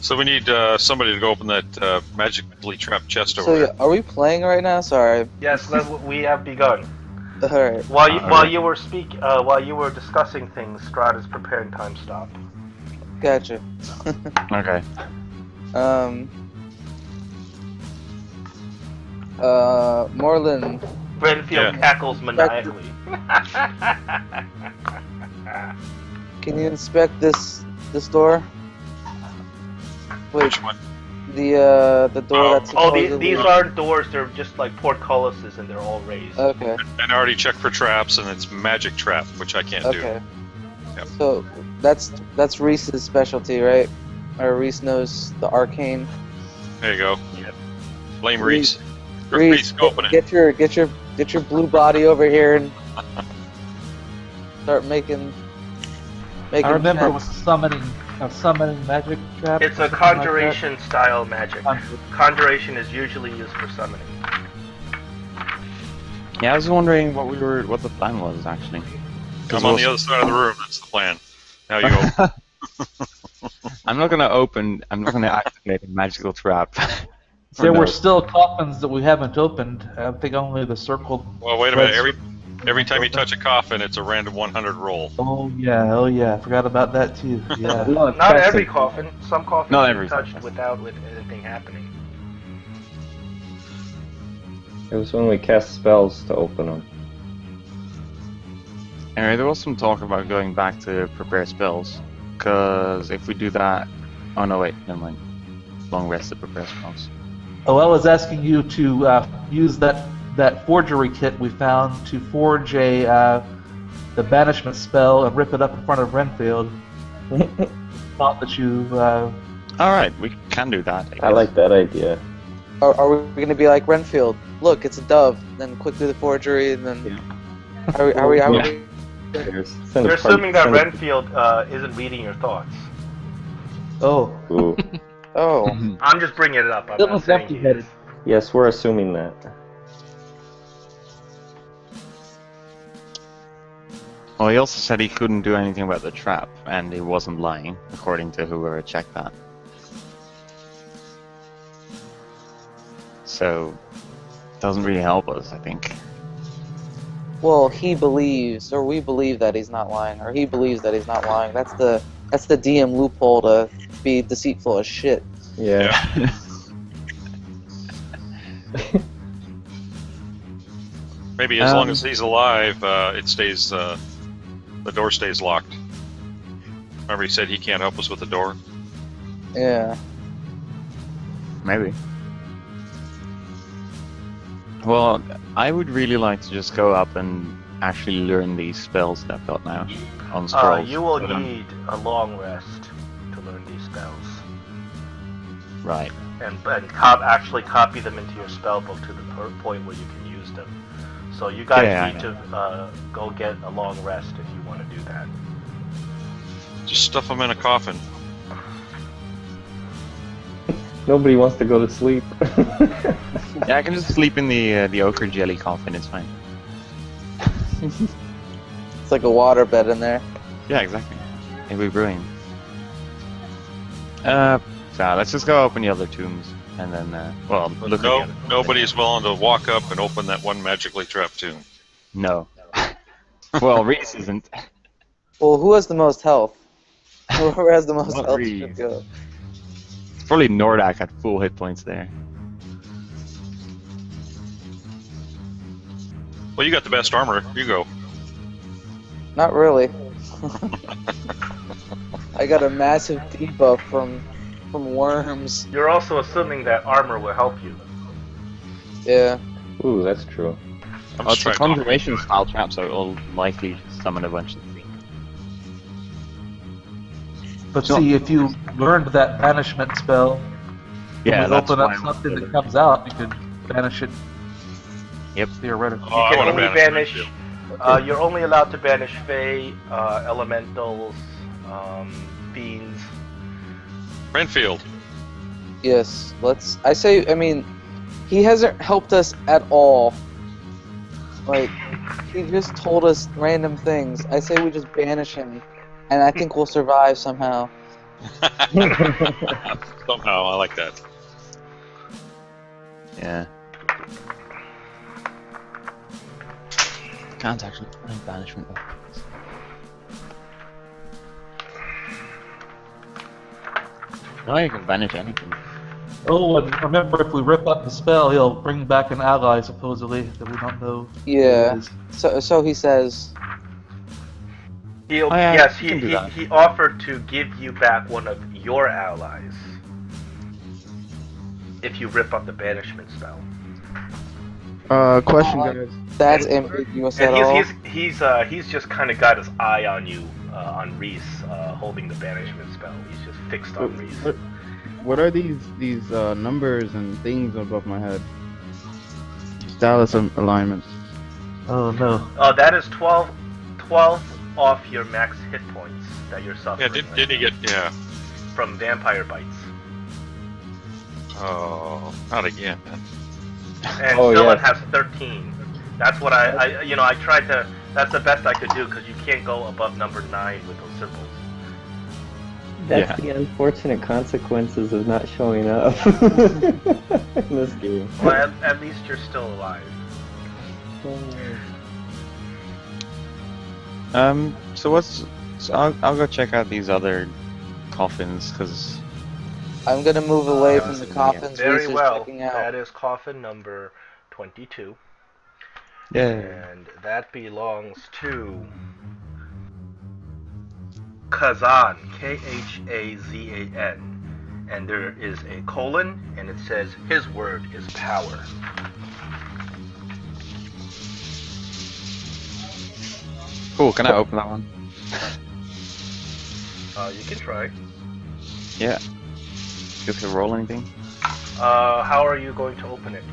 So we need somebody to go open that magically trapped chest over So there. are we playing right now? Sorry. Yes, we have begun. All right. While you were discussing things, Strahd is preparing time stop. Gotcha. Okay. Morlin. Renfield cackles maniacally. Can you inspect this door? Wait, Which one? the door that's supposedly... These aren't doors, they're just like portcullises and they're all raised. Okay. And I already checked for traps, and it's magic trap, which I can't do. Okay. Yep. So that's Reese's specialty, right? Or Reese knows the arcane. There you go. Yep. Blame Reese. Reese, go open it. get your blue body over here and start making. I remember it checks. was a summoning magic trap. It's a conjuration style magic. Conjuration is usually used for summoning. Yeah, I was wondering what the plan was actually. I'm on the other side of the room. That's the plan. Now you open. I'm not gonna activate a magical trap. There were still coffins that we haven't opened. I think only the circle. Well, wait a minute. Every time you touch a coffin, it's a random 100 roll. Oh yeah. I forgot about that too. Yeah. Not every coffin. Some coffins Not are every touched coffin. without anything happening. It was when we cast spells to open them. Anyway, there was some talk about going back to prepare spells, because if we do that... Oh no, wait, never mind. Long rest to prepare spells. Oh, I was asking you to use that forgery kit we found to forge the banishment spell and rip it up in front of Renfield. Thought that you. Alright, we can do that. I like that idea. Are we going to be like Renfield? Look, it's a dove. Then quick do the forgery, and then. Yeah. Are we? You're assuming that Renfield isn't reading your thoughts. Oh. Ooh. Oh. I'm just bringing it up. I'm not saying he is. Yes, we're assuming that. Well, he also said he couldn't do anything about the trap, and he wasn't lying, according to whoever checked that. So, doesn't really help us, I think. Well, he believes, or we believe that he's not lying, or he believes that he's not lying. That's the DM loophole to be deceitful as shit. Yeah. Maybe as long as he's alive, it stays. The door stays locked. Remember, he said he can't help us with the door. Yeah. Maybe. Well, I would really like to just go up and actually learn these spells that I've got now on scrolls. You will need a long rest to learn these spells. Right. And actually copy them into your spellbook to the point where you can use them. So you guys need to go get a long rest if you want to do that. Just stuff them in a coffin. Nobody wants to go to sleep. Yeah, I can just sleep in the ochre jelly coffin, it's fine. It's like a water bed in there. Yeah, exactly. It'll be brilliant. So let's just go open the other tombs, and then, look at the other. Nobody's willing to walk up and open that one magically trapped tomb. No. Well, Reese isn't. Well, who has the most health? Whoever has the most Not health Reese. should go. It's probably Nordak at full hit points there. Well, you got the best armor. You go. Not really. I got a massive debuff from worms. You're also assuming that armor will help you. Yeah. Ooh, that's true. I'm Oh, it's a trying to- conjuration style trap, so it'll likely summon a bunch of things. But see, if you learned that banishment spell, Yeah, and that's open why up I'm something doing that it. comes out, you could banish it. Yep. Theoretically. Oh, I You can wanna only banish banish. You're only allowed to banish Fae, elementals, fiends. Renfield. Yes. I mean, he hasn't helped us at all. Like, he just told us random things. I say we just banish him, and I think we'll survive somehow. Somehow, I like that. Yeah. Can't actually find banishment weapons. No, you can banish anything. Oh, and remember, if we rip up the spell, he'll bring back an ally, supposedly, that we don't know who it Yeah. is. So he says. He'll, Oh, yeah, yes, you can do that. he offered to give you back one of your allies if you rip up the banishment spell. Question, Uh, guys. That's And- ambiguous at And all. he's just kind of got his eye on you, on Reese, holding the banishment spell. He's just fixed on Reese. What are these numbers and things above my head? Status alignment. Oh no. That is 12 off your max hit points that you're Yeah, suffering. did he get? Yeah. From vampire bites? Oh, not again. And Oh, Dylan yeah. has 13. That's what I tried to. That's the best I could do because you can't go above number 9 with those symbols. That's Yeah. the unfortunate consequences of not showing up in this game. Well, at least you're still alive. So I'll go check out these other coffins, because I'm gonna move away from the coffins Very Reese is well. checking out. That is coffin number 22, yeah, and that belongs to Khazan, Khazan, and there is a colon, and it says his word is power. cool. Can I open that one? You can try. Yeah. You can roll anything? How are you going to open it?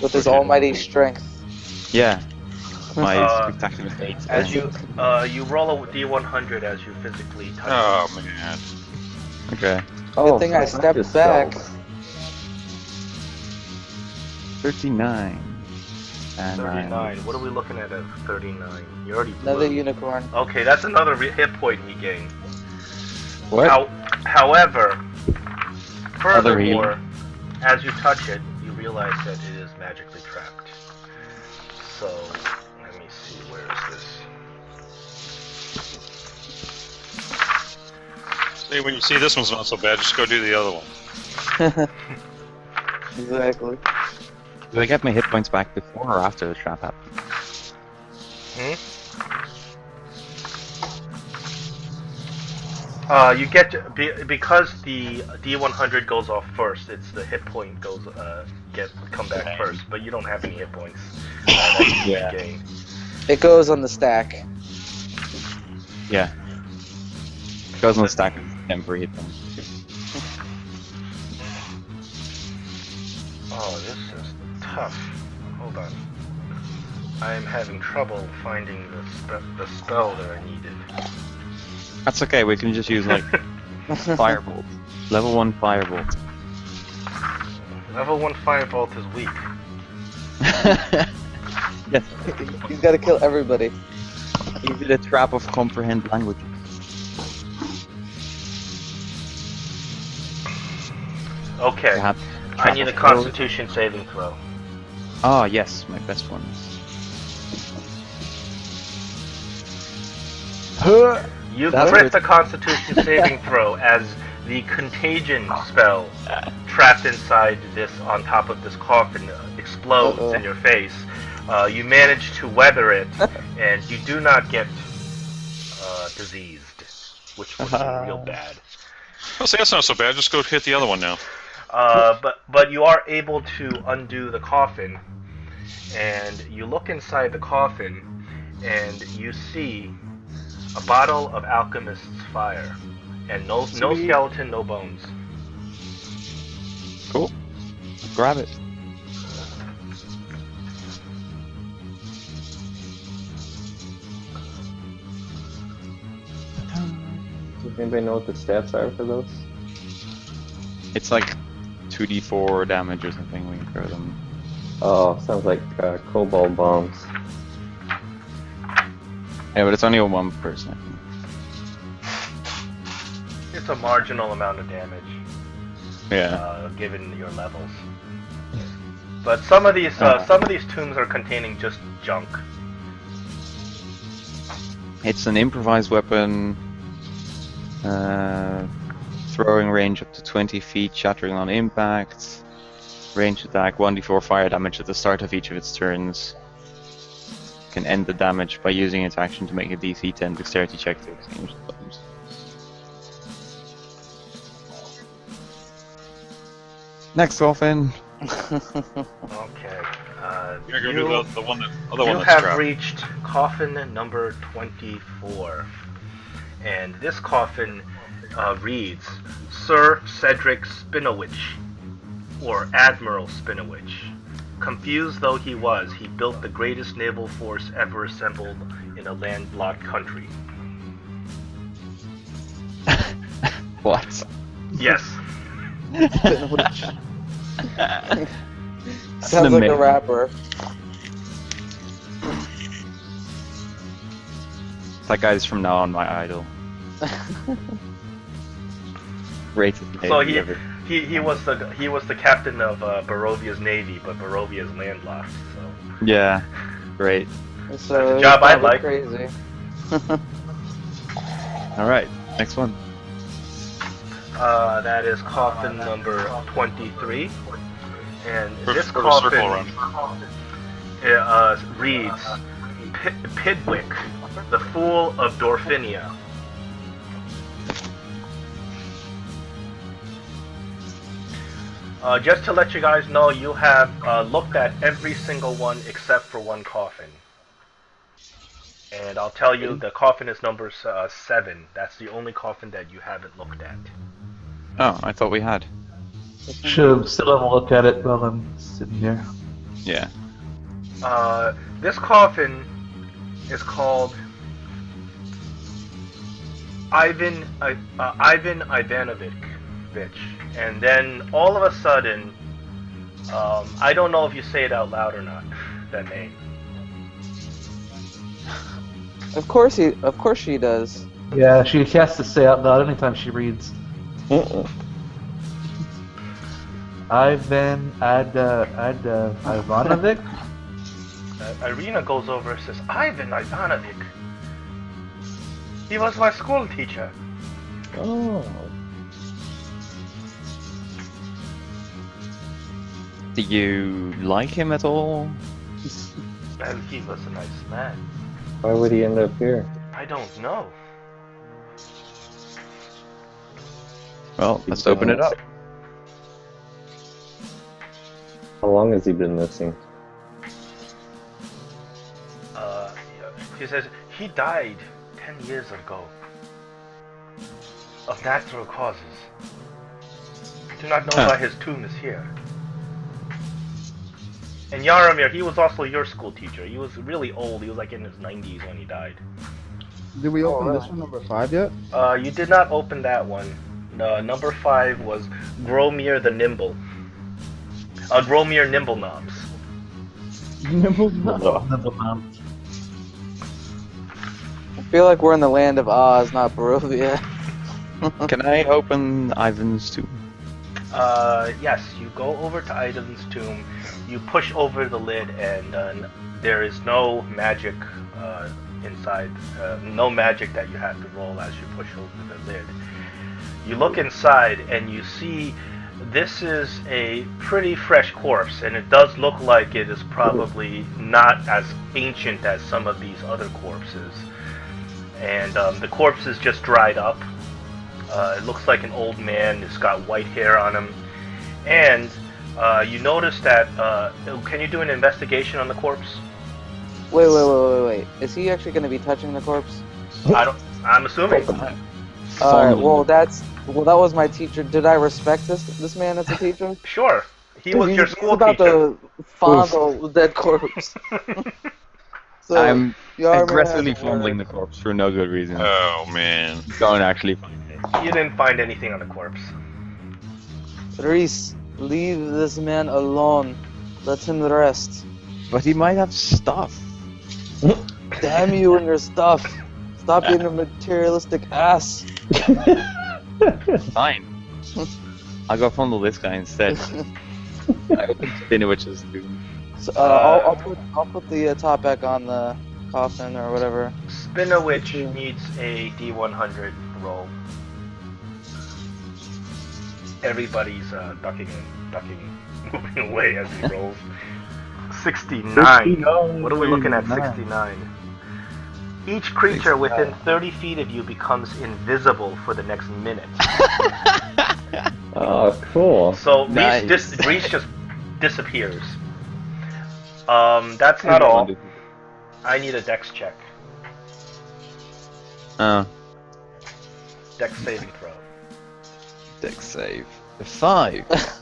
With his almighty strength. Yeah. My Uh, spectacular fate. As you roll a d100 as you physically touch Oh man. Okay. Good thing I so stepped just back. spells. 39. And 39. What are we looking at 39? You already blew. Another unicorn. Okay, that's another hit point he gained. What? However, Other furthermore, as you touch it, you realize that it is magically trapped. So, let me see, where is this? See, when you see this one's not so bad, just go do the other one. Exactly. Did I get my hit points back before or after the trap happened? You get because the D100 goes off first. It's the hit point goes come back Okay. first, but you don't have any hit points. That you Yeah. gain. It goes on the stack. Yeah. It goes on the stack of temporary hit points. Oh, this is tough. Hold on. I am having trouble finding the spell that I needed. That's okay, we can just use like Firebolt. Level 1 Firebolt. Level 1 Firebolt is weak. Yes. He's gotta kill everybody. Give it a trap of comprehend languages. Okay, Perhaps I trap need a of Constitution saving throw. Oh yes, my best ones. You That's crit what- the Constitution saving throw as the contagion spell trapped inside this, on top of this coffin, explodes Uh-oh. in your face. You manage to weather it, and you do not get diseased, which would be real bad. Well, see, that's not so bad. Just go hit the other one now. But you are able to undo the coffin, and you look inside the coffin, and you see a bottle of alchemist's fire, and no skeleton, no bones. Cool. Grab it. Does anybody know what the stats are for those? It's like 2d4 damage or something when you throw them. Oh, sounds like cobalt bombs. Yeah, but it's only on one person, I think. it's a marginal amount of damage. Yeah. Given your levels. But some of these tombs are containing just junk. It's an improvised weapon. Throwing range up to 20 feet, shattering on impact. Range attack, 1d4 fire damage at the start of each of its turns. Can end the damage by using its action to make a DC 10 dexterity check to extinguish the flames. Next coffin. Okay. You're gonna go do the one that other one You that's have trapped. reached coffin number 24, and this coffin reads Sir Cedric Spinowich, or Admiral Spinowich. Confused though he was, he built the greatest naval force ever assembled in a landlocked country. What? Yes. Sounds like a rapper. That guy's from now on my idol. Rated So Navy ever. he was the captain of Barovia's navy, but Barovia's landlocked. So Yeah, great. So That's a job I'd probably like. Crazy. Alright, next one. that is coffin number 23, and this For the circle coffin reads Pidwick, the Fool of Dorfinia. Just to let you guys know, you have looked at every single one except for one coffin. And I'll tell you, the coffin is number 7. That's the only coffin that you haven't looked at. Oh, I thought we had. Should have still have a look at it while I'm sitting here. Yeah. This coffin is called Ivan Ivanovich. And then all of a sudden, I don't know if you say it out loud or not, that name. Of course she does. Yeah, she has to say out loud anytime she reads. Ivanovic? Irina goes over and says, Ivan Ivanovich. He was my school teacher. Oh. Do you like him at all? And he was a nice man. Why would he end up here? I don't know. Well, let's open it up. How long has he been missing? He says, he died 10 years ago. Of natural causes. Do not know why his tomb is here. And Yaramir, he was also your school teacher. He was really old. He was like in his 90s when he died. Did we open really? this one, number 5 yet? You did not open that one. Number 5 was Gromir the Nimble. Gromir Nimble Knobs. I feel like we're in the land of Oz, not Barovia. Can I open Ivan's tomb? Yes, you go over to Ivan's tomb, you push over the lid, and there is no magic inside. No magic that you have to roll as you push over the lid. You look inside and you see this is a pretty fresh corpse, and it does look like it is probably not as ancient as some of these other corpses. And the corpse is just dried up. It looks like an old man. It's got white hair on him. And you notice that... can you do an investigation on the corpse? Wait. Is he actually going to be touching the corpse? I'm assuming. Alright, that was my teacher. Did I respect this man as a teacher? Sure. He was your school he's about teacher. to fondle the dead corpse. So, I'm Yarmir aggressively has a fondling the word. corpse for no good reason. Oh man. Don't actually find it. You didn't find anything on the corpse. Reese, leave this man alone. Let him rest. But he might have stuff. Damn you and your stuff. Stop being a materialistic ass. Fine. I'll go fondle this guy instead. I opened Spinowich's tomb. So, I'll put the top back on the coffin or whatever. Spinowitch needs a D100 roll. Everybody's ducking, moving away as he rolls. 69. What are we looking at? 69. Each creature within 30 feet of you becomes invisible for the next minute. Oh, cool. So Nice. Reese just disappears. That's not all. I need a dex check. Oh, Dex saving throw. dex save. A 5.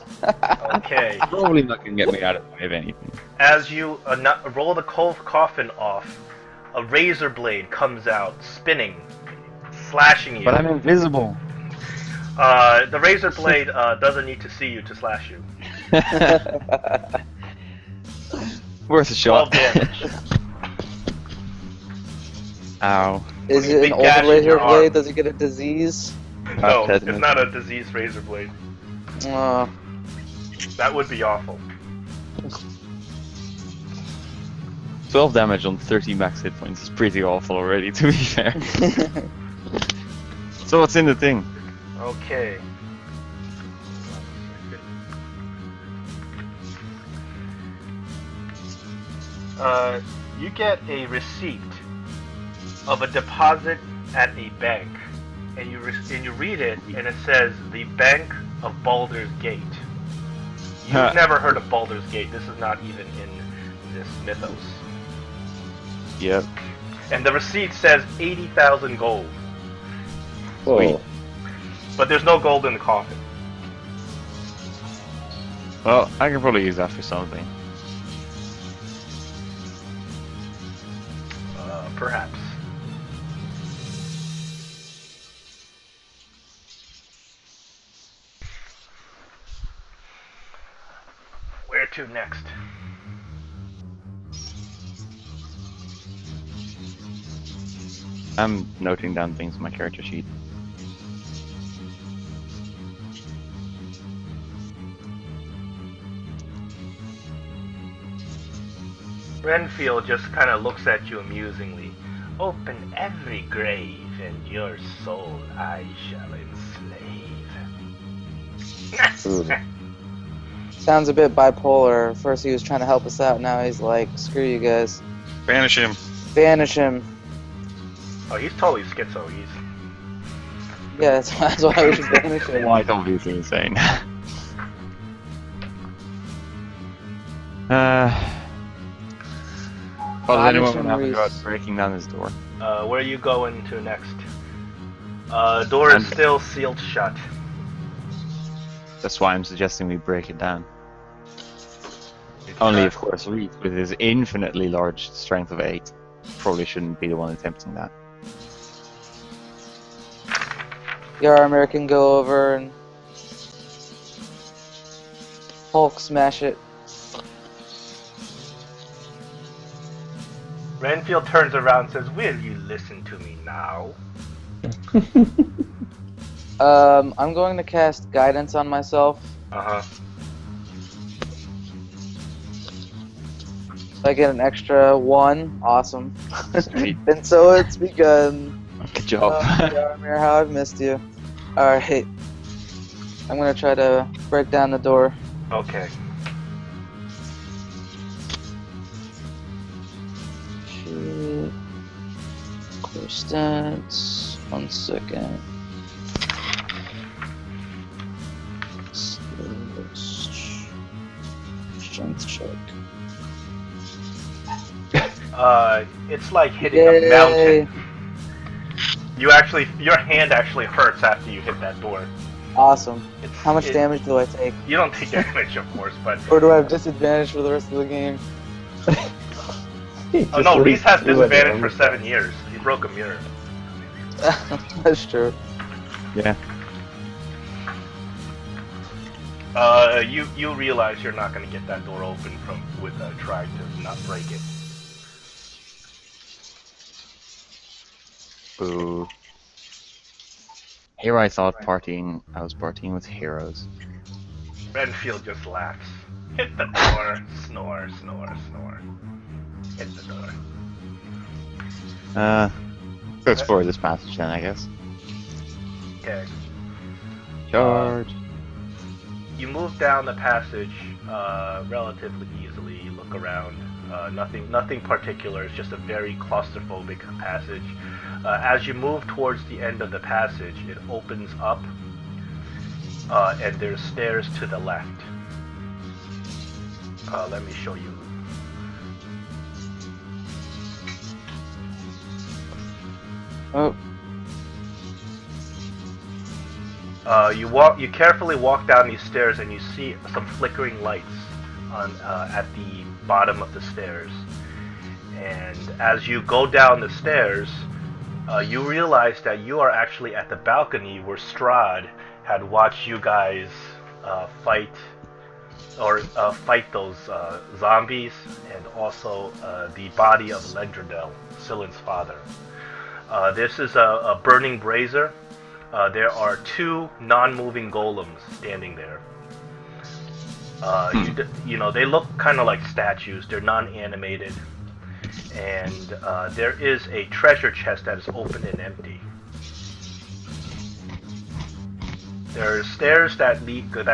Okay. Probably not gonna get me out of the way of anything. As you roll the coffin off, a razor blade comes out, spinning, slashing you. But I'm invisible. The razor blade doesn't need to see you to slash you. Worth a 12 shot. damage. Is Putting a it big an gash old in razor your blade? arm. Does it get a disease? No, Dead it's man. not a diseased razor blade. Oh, That would be awful. 12 damage on 30 max hit points is pretty awful already, to be fair. So what's in the thing? Okay. You get a receipt of a deposit at a bank, and you read it, and it says the Bank of Baldur's Gate. You've never heard of Baldur's Gate. This is not even in this mythos. Yep. And the receipt says 80,000 gold, Cool. but there's no gold in the coffin. Well, I can probably use that for something. Perhaps. Where to next? I'm noting down things on my character sheet. Renfield just kind of looks at you amusingly. Open every grave, and your soul I shall enslave. sounds a bit bipolar. First he was trying to help us out, now he's like, screw you guys. Banish him. Banish him. Oh, he's totally schizo. He's Yeah, that's why we should banish him. Well, it's obviously insane. Well, does anyone Banish him, have to go Reese. out breaking down his door? where are you going to next? Door is still sealed shut. That's why I'm suggesting we break it down. Only, of course, Reed, with his infinitely large strength of 8, probably shouldn't be the one attempting that. Yarmir can go over and Hulk smash it. Renfield turns around and says, "Will you listen to me now?" I'm going to cast guidance on myself. Uh-huh. If I get an extra 1, awesome. Sweet. And so it's begun. Good job. Yarmir, how I've missed you. Alright. I'm gonna try to break down the door. Okay. Shit. Clear stats. 1 second. Strength check. It's like hitting Yay. a mountain. Your hand actually hurts after you hit that door. Awesome. It's, How much damage do I take? You don't take damage, of course, but Or do I have disadvantage for the rest of the game? oh no, Reese has disadvantage for 7 years. He broke a mirror. That's true. Yeah. You realize you're not going to get that door open with trying to not break it. Boo. Here I thought I was partying with heroes. Renfield just laughs. Hit the door. Snore, snore, snore. Hit the door. Go explore this passage then, I guess. Okay. Charge. You move down the passage relatively easily. You look around. Nothing particular. It's just a very claustrophobic passage. As you move towards the end of the passage, it opens up, and there's stairs to the left. Let me show you. Oh, You carefully walk down these stairs, and you see some flickering lights on at the bottom of the stairs. And as you go down the stairs, you realize that you are actually at the balcony where Strahd had watched you guys fight those zombies, and also the body of Lendradel, Silen's father. This is a burning brazier. There are two non-moving golems standing there. You know, they look kind of like statues. They're non-animated. And there is a treasure chest that is open and empty. There are stairs that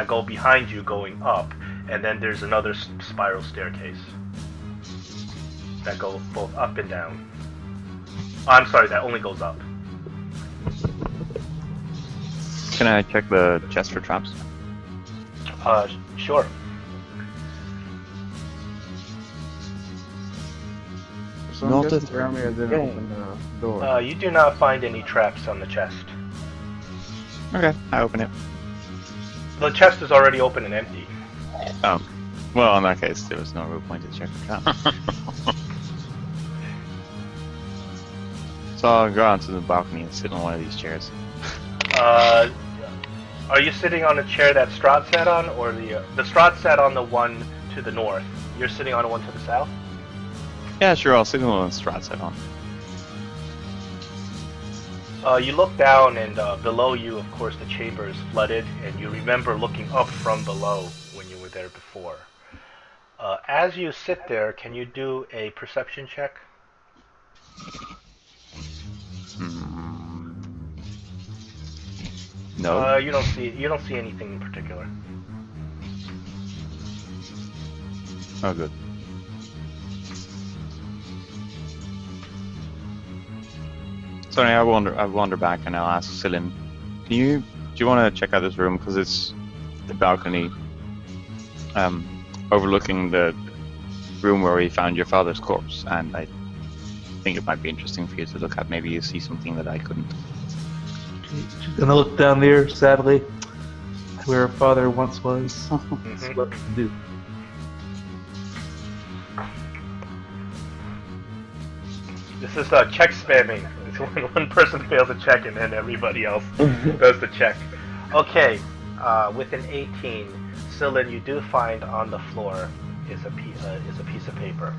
go behind you going up, and then there's another spiral staircase that go both up and down. I'm sorry, that only goes up. Can I check the chest for traps? Sure. So Not I'm guessing a Ramir didn't thing. open the door. You do not find any traps on the chest. Okay, I open it. The chest is already open and empty. Oh. Well, in that case, there was no real point to check the traps. So I'll go out to the balcony and sit on one of these chairs. Are you sitting on a chair that Strahd sat on, or the Strahd sat on the one to the north? You're sitting on the one to the south? Yeah, sure, I'll sit on one Strahd sat on. You look down, and below you, of course, the chamber is flooded, and you remember looking up from below when you were there before. As you sit there, can you do a perception check? No. You don't see anything in particular. Oh, good. Sorry, I wander back and I'll ask Silin, do you want to check out this room, because it's the balcony overlooking the room where we found your father's corpse, and I think it might be interesting for you to look at. Maybe you see something that I couldn't. She's gonna look down there, sadly, where her father once was. That's what we can do. This is check spamming. It's when one person fails a check and then everybody else does the check. Okay, with an 18, Silin, you do find on the floor is a piece of paper.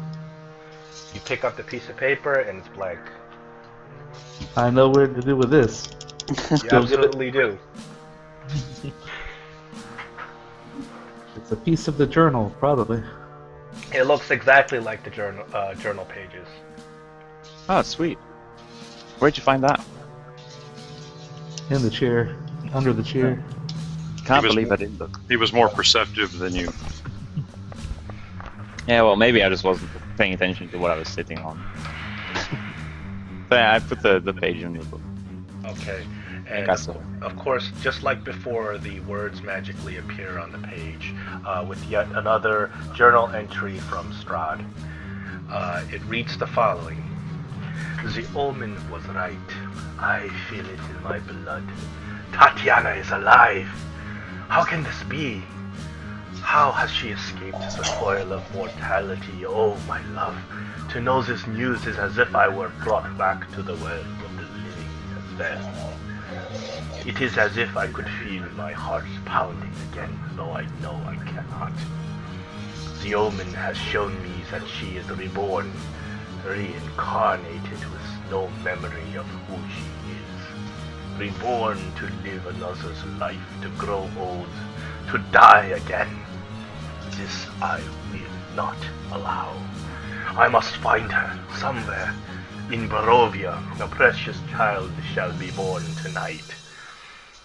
You pick up the piece of paper and it's blank. I know what to do with this. You absolutely do. It's a piece of the journal, probably. It looks exactly like the journal pages. Oh, sweet. Where'd you find that? In the chair, under the chair. Can't was- believe I didn't look. He was more perceptive than you. Yeah, well, maybe I just wasn't paying attention to what I was sitting on. So yeah, I put the page in the book. Okay. I And guess so. of course, just like before, the words magically appear on the page with yet another journal entry from Strahd. It reads the following. The omen was right. I feel it in my blood. Tatiana is alive. How can this be? How has she escaped the toil of mortality? Oh, my love. To know this news is as if I were brought back to the world of the living and dead. It is as if I could feel my heart pounding again, though I know I cannot. The omen has shown me that she is reborn, reincarnated with no memory of who she is. reborn to live another's life, to grow old, to die again. This I will not allow. I must find her somewhere. In Barovia, a precious child shall be born tonight.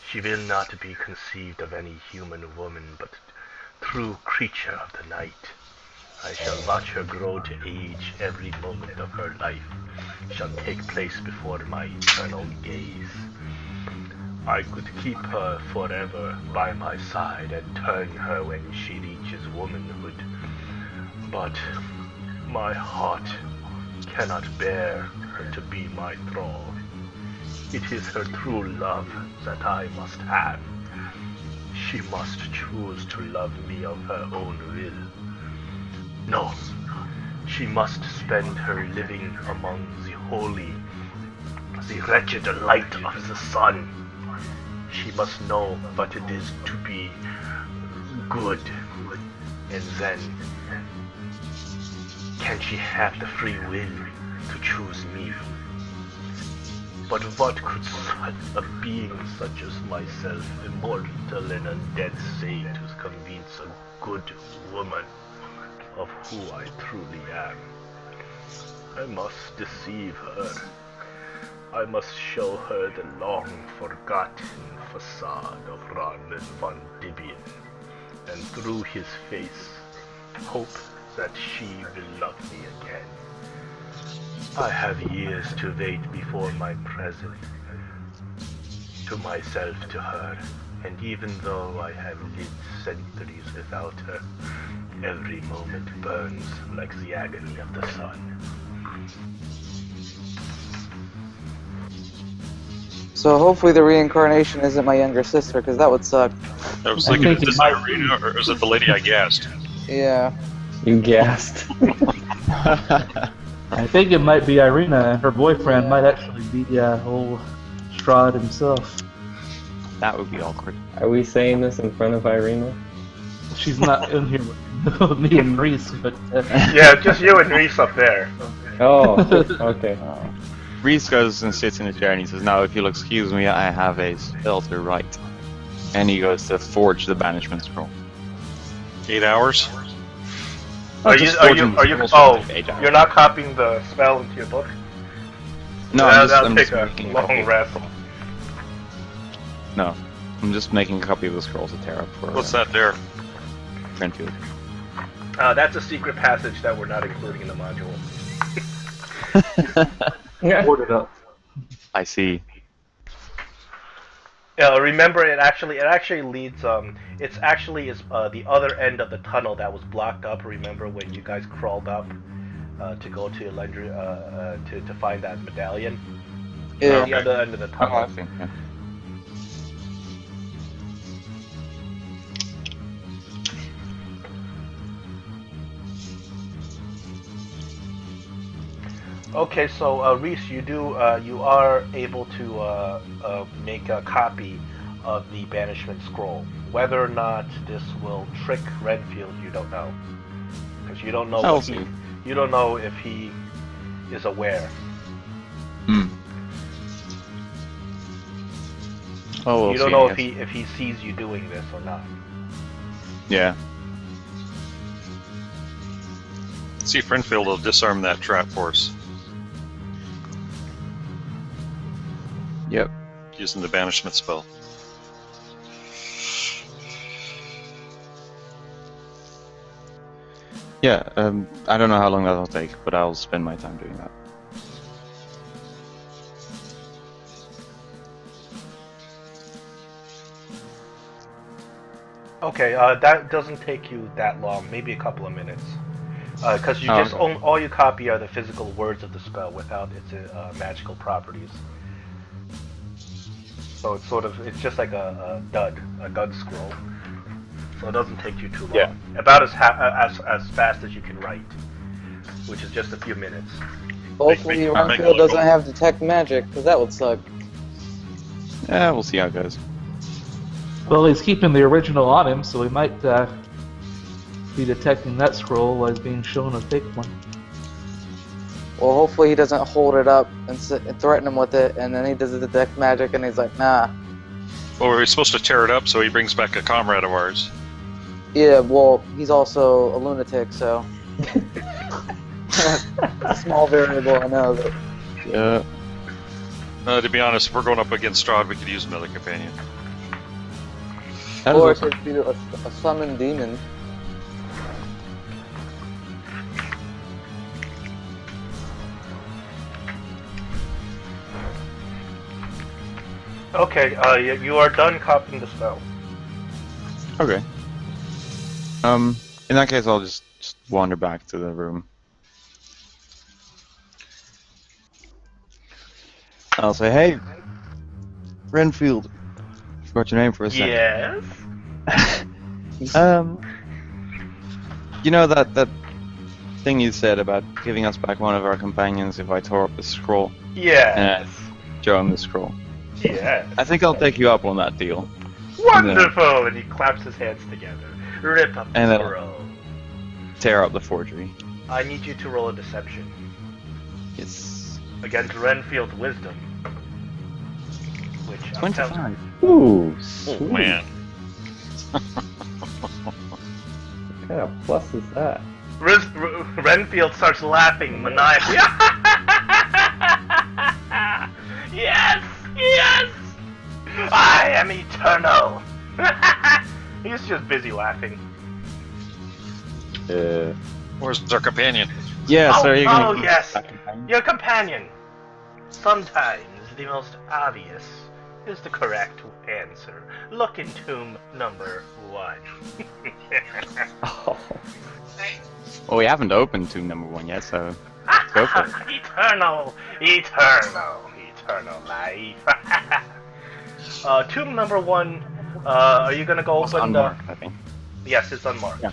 She will not be conceived of any human woman, but true creature of the night. I shall watch her grow to age. Every moment of her life shall take place before my eternal gaze. I could keep her forever by my side and turn her when she reaches womanhood. But my heart cannot bear her to be my thrall. It is her true love that I must have. She must choose to love me of her own will. No, she must spend her living among the holy, the wretched light of the sun. She must know what it is to be good, and then can she have the free will to choose me? But what could a being such as myself, immortal and undead, say to convince a good woman of who I truly am? I must deceive her. I must show her the long-forgotten facade of Ronald von Dibian, and through his face, hope that she will love me again. I have years to wait before my present, to myself, to her, and even though I have lived centuries without her, every moment burns like the agony of the sun. So hopefully the reincarnation isn't my younger sister, because that would suck. I was I thinking, is think it this might Irina, or is it the lady I gassed? Yeah. You gassed. I think it might be Irina, and her boyfriend might actually be old Strahd himself. That would be awkward. Are we saying this in front of Irina? She's not in here with me and Reese, but Yeah, just you and Reese up there. Oh, okay. Reese goes and sits in a chair and he says, "Now, if you'll excuse me, I have a spell to write." And he goes to forge the banishment scroll. 8 hours? Are Just you? forging the scrolls will take 8 hours. You're not copying the spell into your book? No, That'll I'm take just a making long copy. wrestle. No, I'm just making a copy of the scrolls to tear up for What's that there? Renfield. That's a secret passage that we're not including in the module. board it up. I see. Remember, it actually leads. It's actually is the other end of the tunnel that was blocked up. Remember when you guys crawled up to go to to find that medallion? Yeah. The other end of the tunnel. Oh, I think. Yeah. Okay, so Reese, you are able to make a copy of the banishment scroll. Whether or not this will trick Renfield, you don't know, because you don't know I'll what see. you don't know if he is aware. Hmm. Oh, we'll You don't see, know I guess. if he sees you doing this or not. Yeah. See if Renfield will disarm that trap for us Yep. using the banishment spell. Yeah. I don't know how long that'll take, but I'll spend my time doing that. Okay, that doesn't take you that long, maybe a couple of minutes. Because you just okay. all you copy are the physical words of the spell without its magical properties. So it's just like a dud scroll. So it doesn't take you too long. Yeah. About as fast as you can write, which is just a few minutes. Hopefully make Renfield it doesn't legal. have detect magic, because that would suck. Yeah, we'll see how it goes. Well, he's keeping the original on him, so he might be detecting that scroll as being shown a fake one. Well, hopefully he doesn't hold it up and threaten him with it, and then he does the detect magic, and he's like, nah. Well, we're supposed to tear it up so he brings back a comrade of ours. Yeah, well, he's also a lunatic, so... a small variable, I know. But... Yeah. To be honest, if we're going up against Strahd, we could use another companion. That Or is it could be a summoned demon. Okay, you are done copying the spell. okay. In that case, I'll just wander back to the room. I'll say, hey, Renfield. Forgot your name for a second. Yes. You know that thing you said about giving us back one of our companions if I tore up the scroll? Yes. Show him the scroll. Yes. I think I'll take you up on that deal. Wonderful! And he claps his hands together. Rip up the And then- scroll. Tear up the forgery. I need you to roll a deception Yes. against Renfield's wisdom. Which I'm telling 25. Ooh, Oh, sweet. man. What kind of plus is that? Renfield starts laughing maniacally. Yes! Yes! I am eternal! He's just busy laughing. Where's our companion? Yeah, Oh, so you're oh, gonna yes. back companion? Your companion. Sometimes the most obvious is the correct answer. Look in tomb number 1. Oh, Well, we haven't opened tomb number 1 yet, so go for it. Eternal life. Tomb number 1. Are you gonna go It's open unmarked, I think. Yes, it's unmarked. Yeah.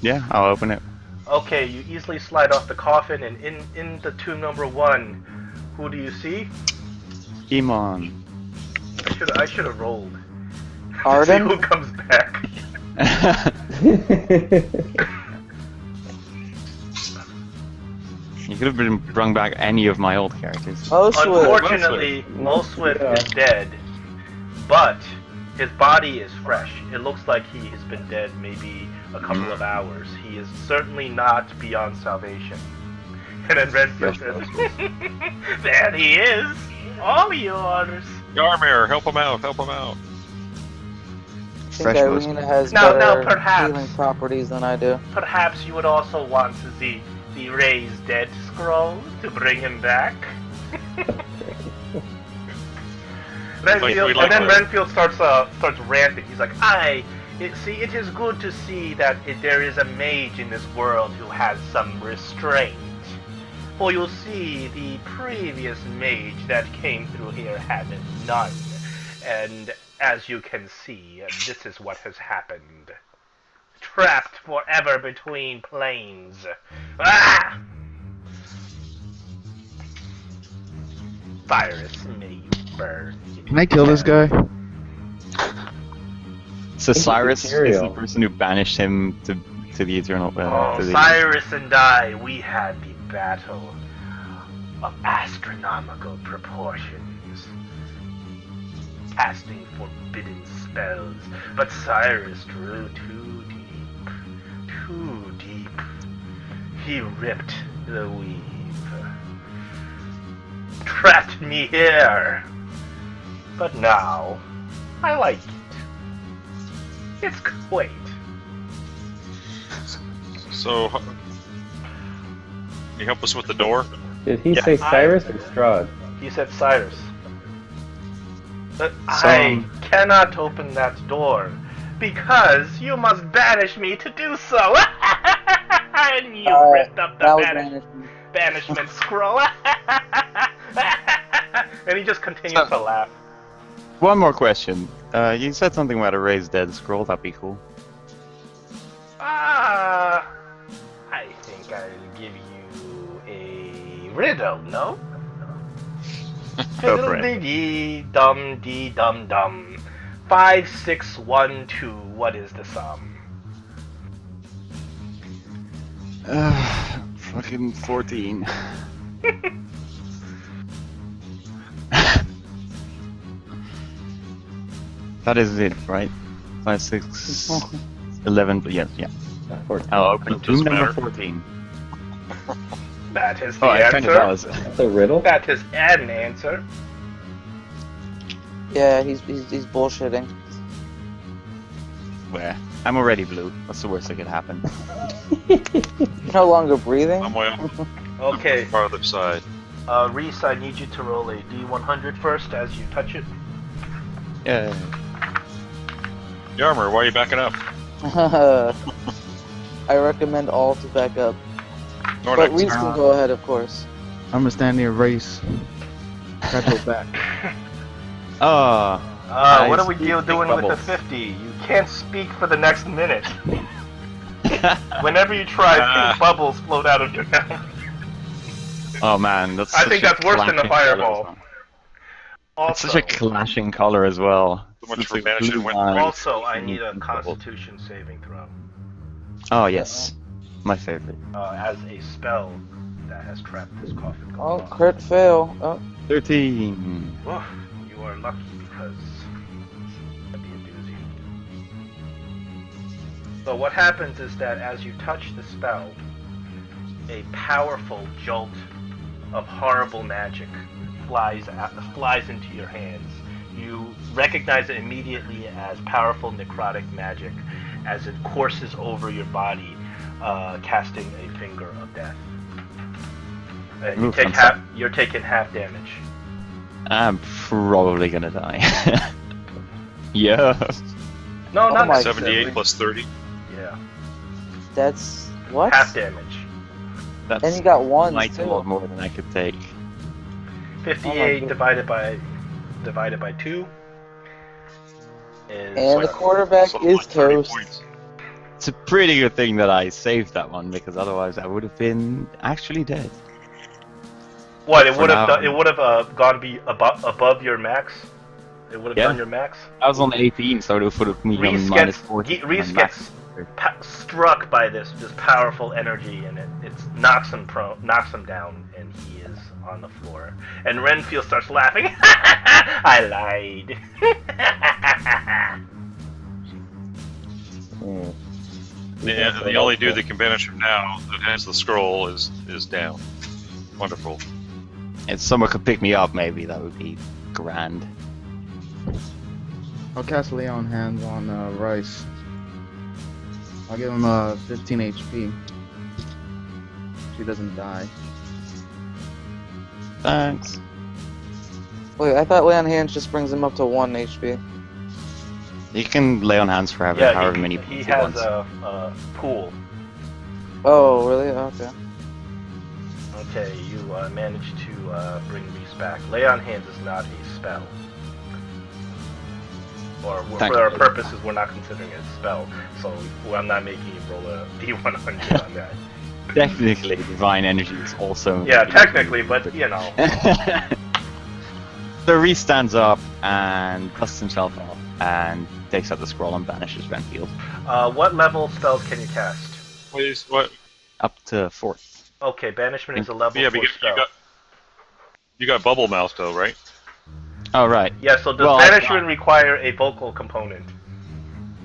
Yeah, I'll open it. Okay, you easily slide off the coffin, and in the tomb number 1, who do you see? Emon. I should have rolled. To see Arden? who comes back. You could have been brung back any of my old characters. Unfortunately, Mulswift Yeah. is dead, but his body is fresh. It looks like he has been dead maybe a couple of hours. He is certainly not beyond salvation. And then Renfield says, there he is! All yours! Yarmir, help him out, help him out. I think Fresh Irina has Now, better perhaps. healing properties than I do. Perhaps you would also want to see the raised dead scroll to bring him back? Renfield, We'd like and then to- Renfield starts ranting. He's like, it is good to see that there is a mage in this world who has some restraint. For you'll see, the previous mage that came through here had none. And as you can see, this is what has happened. Trapped forever between planes. Ah! Cyrus, may you burn. Can I kill this guy? So Cyrus is the material. person who banished him to the eternal. Oh, to the, Cyrus and I, we had the battle of astronomical proportions, casting forbidden spells, but Cyrus drew too deep. He ripped the weave, trapped me here. But now, I like it. It's quaint. So, can you help us with the door? did he Yeah, say Cyrus or Strahd? He said Cyrus. But So- I cannot open that door because you must banish me to do so. And you ripped up the That was management. banishment scroll. And he just continues to laugh. One more question. You said something about a raised dead scroll. That'd be cool. I think I'll give you a riddle, no? Go for it. Fiddle-dee-dee-dum-dee-dum-dum. 5, 6, 1, 2. What is the sum? Fucking 14. That is it, right? 5, 6, 11, but yes, yeah. I'll open tomb Doesn't number matter. 14. That is the Oh, I kind of answer. was. That's a riddle? That is an answer. Yeah, he's bullshitting. Where? I'm already blue. What's the worst that could happen? You're no longer breathing. I'm way on Okay, the farther side. Reese, I need you to roll a D100 first as you touch it. Yeah. Yarmer, why are you backing up? I recommend all to back up. But Nordic. Reese can go ahead, of course. I'm gonna stand near Race. Got your back. Oh. What are we speak doing with the bubbles. 50? You can't speak for the next minute. Whenever you try, pink bubbles float out of your mouth. Oh man, that's. I such think a that's worse than the clashing color fireball. as well. It's Also, such a clashing color as well. So much It's for like banishing blue wind. lines also, I and need a pink bubbles. Constitution saving throw Oh yes, my favorite. as a spell that has trapped this coffin. Going Oh, on. crit fail. Oh, 13. Oof, you are lucky because that'd be a doozy. So what happens is that as you touch the spell, a powerful jolt of horrible magic flies into your hands. You recognize it immediately as powerful necrotic magic as it courses over your body, casting a finger of death. And you Oof, take I'm half. You're taking half damage. I'm probably gonna die. Yeah. No, Oh not my- necessarily. 78 plus 30. Yeah, that's what? half damage. That's And you got ones quite a lot too. more than I could take. 58 God. divided by 2 is And the quarterback So is like 30 toast. points. It's a pretty good thing that I saved that one because otherwise I would have been actually dead. what it for would have now. done. It would have gone above your max. It would have Yeah. done your max. I was on 18, so it would have put me Reese on minus gets 40. Reese on max. gets struck by this powerful energy, and it knocks him down, and he is on the floor. And Renfield starts laughing. I lied. The only dude that can banish him now that has the scroll is down. Wonderful. If someone could pick me up, maybe that would be grand. I'll cast Lay on Hands on Rice. I'll give him 15 HP. She doesn't die. Thanks. Wait, I thought lay on hands just brings him up to 1 HP. You can lay on hands for Yeah, however he, many he points has wants. a pool. Oh, really? Okay. Okay, you managed to bring Reese back. Lay on Hands is not a spell. Or Thank for our you. purposes, we're not considering it a spell. So I'm not making you roll a D100 on that. Technically, divine energy is also. Yeah, technically, but you know. So Reese stands up and dusts himself off and takes out the scroll and banishes Renfield. What level spells can you cast? What? Up to 4th. Okay, Banishment is a level Yeah, 4 but spell. you got bubble mouth though, right? Oh, right. Yeah, so does Well, I Banishment require a vocal component?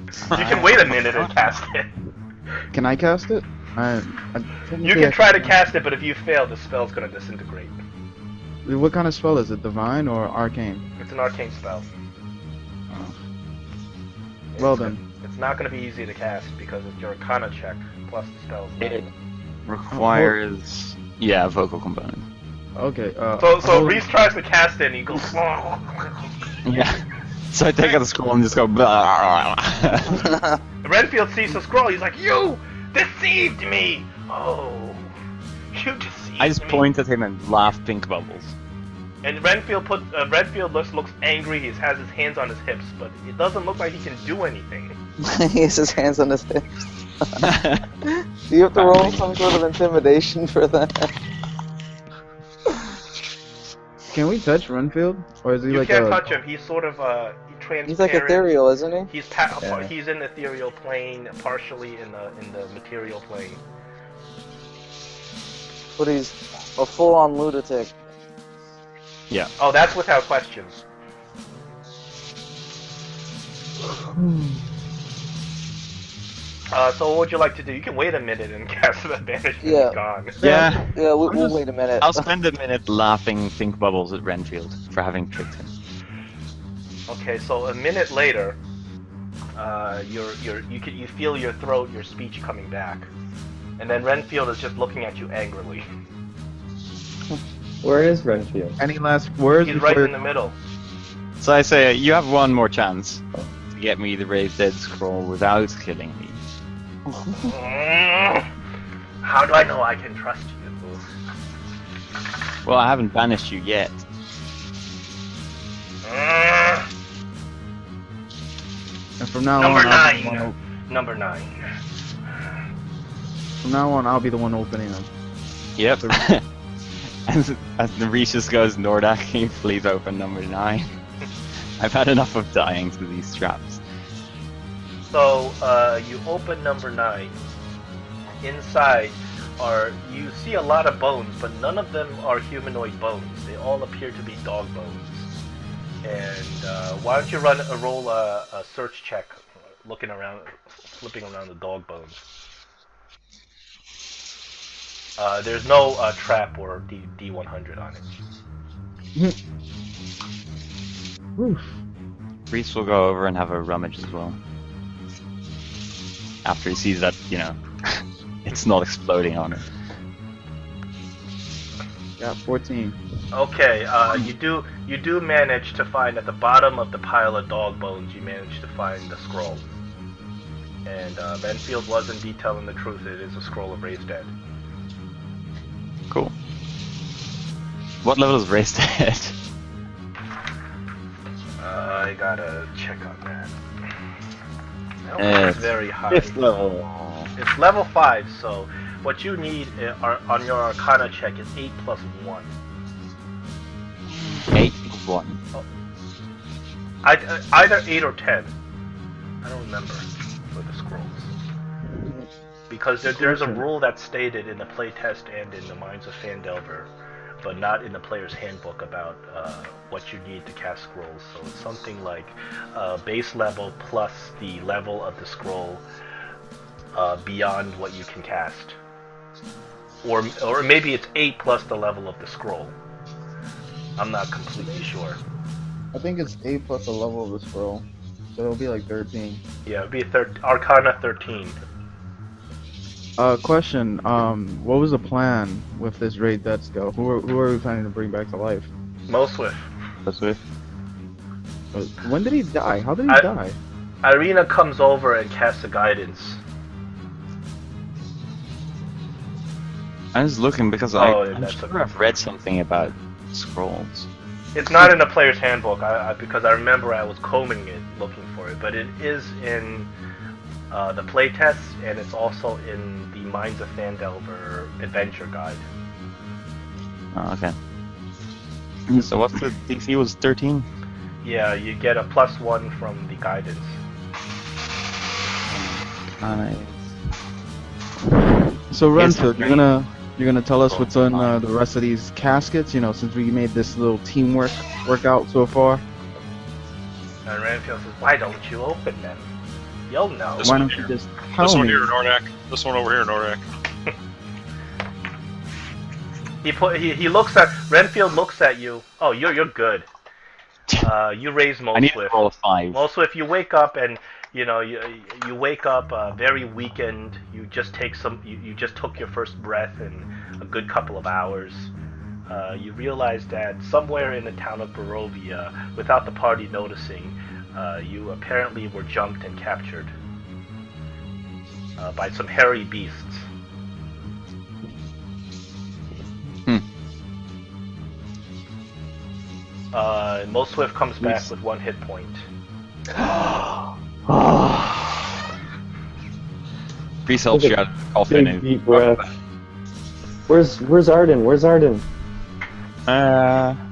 You can wait a minute and cast it. Can I cast it? You can try to cast it, but if you fail, the spell's gonna disintegrate. What kind of spell is it? Divine or arcane? It's an arcane spell. Well then. It's not gonna be easy to cast because it's your Arcana check plus the spell's It level. requires. Yeah, a vocal component. Okay. So hold- Reese tries to cast it and he goes. Yeah. So I take out the scroll and just go. Blah. Renfield sees the scroll. He's like, "You deceived me! Oh, you deceived me!" I just point at him and laugh pink bubbles. And Renfield looks angry. He has his hands on his hips, but it doesn't look like he can do anything. He has his hands on his hips. Do you have to roll some sort of intimidation for that? Can we touch Renfield? Or is he You like can't a... touch him. He's sort of transparent. He's like ethereal, isn't he? He's Yeah. he's in the ethereal plane, partially in the material plane. But he's a full-on lunatic. Oh, that's without questions. So what would you like to do? You can wait a minute and cast the banishment Yeah. is gone. Yeah, Yeah, we'll wait a minute. I'll spend a minute laughing think bubbles at Renfield for having tricked him. Okay, so a minute later, you feel your throat, your speech coming back, and then Renfield is just looking at you angrily. Where is Renfield? Any last words? He's right before- in the middle. So I say, you have one more chance to get me the Raised Dead scroll without killing me. How do I know I can trust you? Well, I haven't banished you yet. And from now Number on, I'll be the one 9. Number 9. from now on, I'll be the one opening them. Yep. as Mauritius goes Nordak, he please open number 9. I've had enough of dying to these traps. So you open number 9. Inside you see a lot of bones, but none of them are humanoid bones. They all appear to be dog bones. And why don't you roll a search check, looking around, flipping around the dog bones. There's no trap or D100 on it. Reese will go over and have a rummage as well. After he sees that, it's not exploding on it. Yeah, 14. Okay, you do manage to find at the bottom of the pile of dog bones. You manage to find the scroll, and Renfield was indeed telling the truth. It is a scroll of Raised Dead. Cool. What level is Raised Dead? I gotta check on that. I don't think it's very high. Fifth level. It's level 5, so what you need on your Arcana check is 8 plus 1. 8 plus 1. Either 8 or 10. I don't remember for the scrolls. Because there's a rule that's stated in the playtest and in the Minds of Phandelver, but not in the player's handbook about what you need to cast scrolls. So it's something like base level plus the level of the scroll beyond what you can cast. Or maybe it's 8 plus the level of the scroll. I'm not completely sure. I think it's 8 plus the level of the scroll, so it'll be like 13. Yeah, it'd be Arcana 13. Question, what was the plan with this Raid Dead Skull? Who are we planning to bring back to life? Moswith. That's it. When did he die? How did he die? Irina comes over and casts a guidance. I was looking because I'm that's sure I've read something about scrolls. It's not in the player's handbook because I remember I was combing it looking for it, but it is in the playtest, and it's also in the Minds of Phandelver adventure guide. Oh, okay. So what's the DC? Was 13? Yeah, you get a +1 from the guidance. Nice. So Renfield, Yes, you're gonna tell us what's on the rest of these caskets? Since we made this little teamwork workout so far. And Renfield says, "Why don't you open them? You'll know." This Why one don't here. you just tell This one me? here, Nordak. This one over here, Nordak. He looks at Renfield. Looks at you. Oh, you're good. You raise I need to Moswith. roll a 5. Also, if you wake up and you wake up very weakened, you just you just took your first breath in a good couple of hours. You realize that somewhere in the town of Barovia, without the party noticing, you apparently were jumped and captured by some hairy beasts. Moswith comes back with 1 hit point. Please help you out. Coffin Big deep breath. Where's Arden? Where's Arden?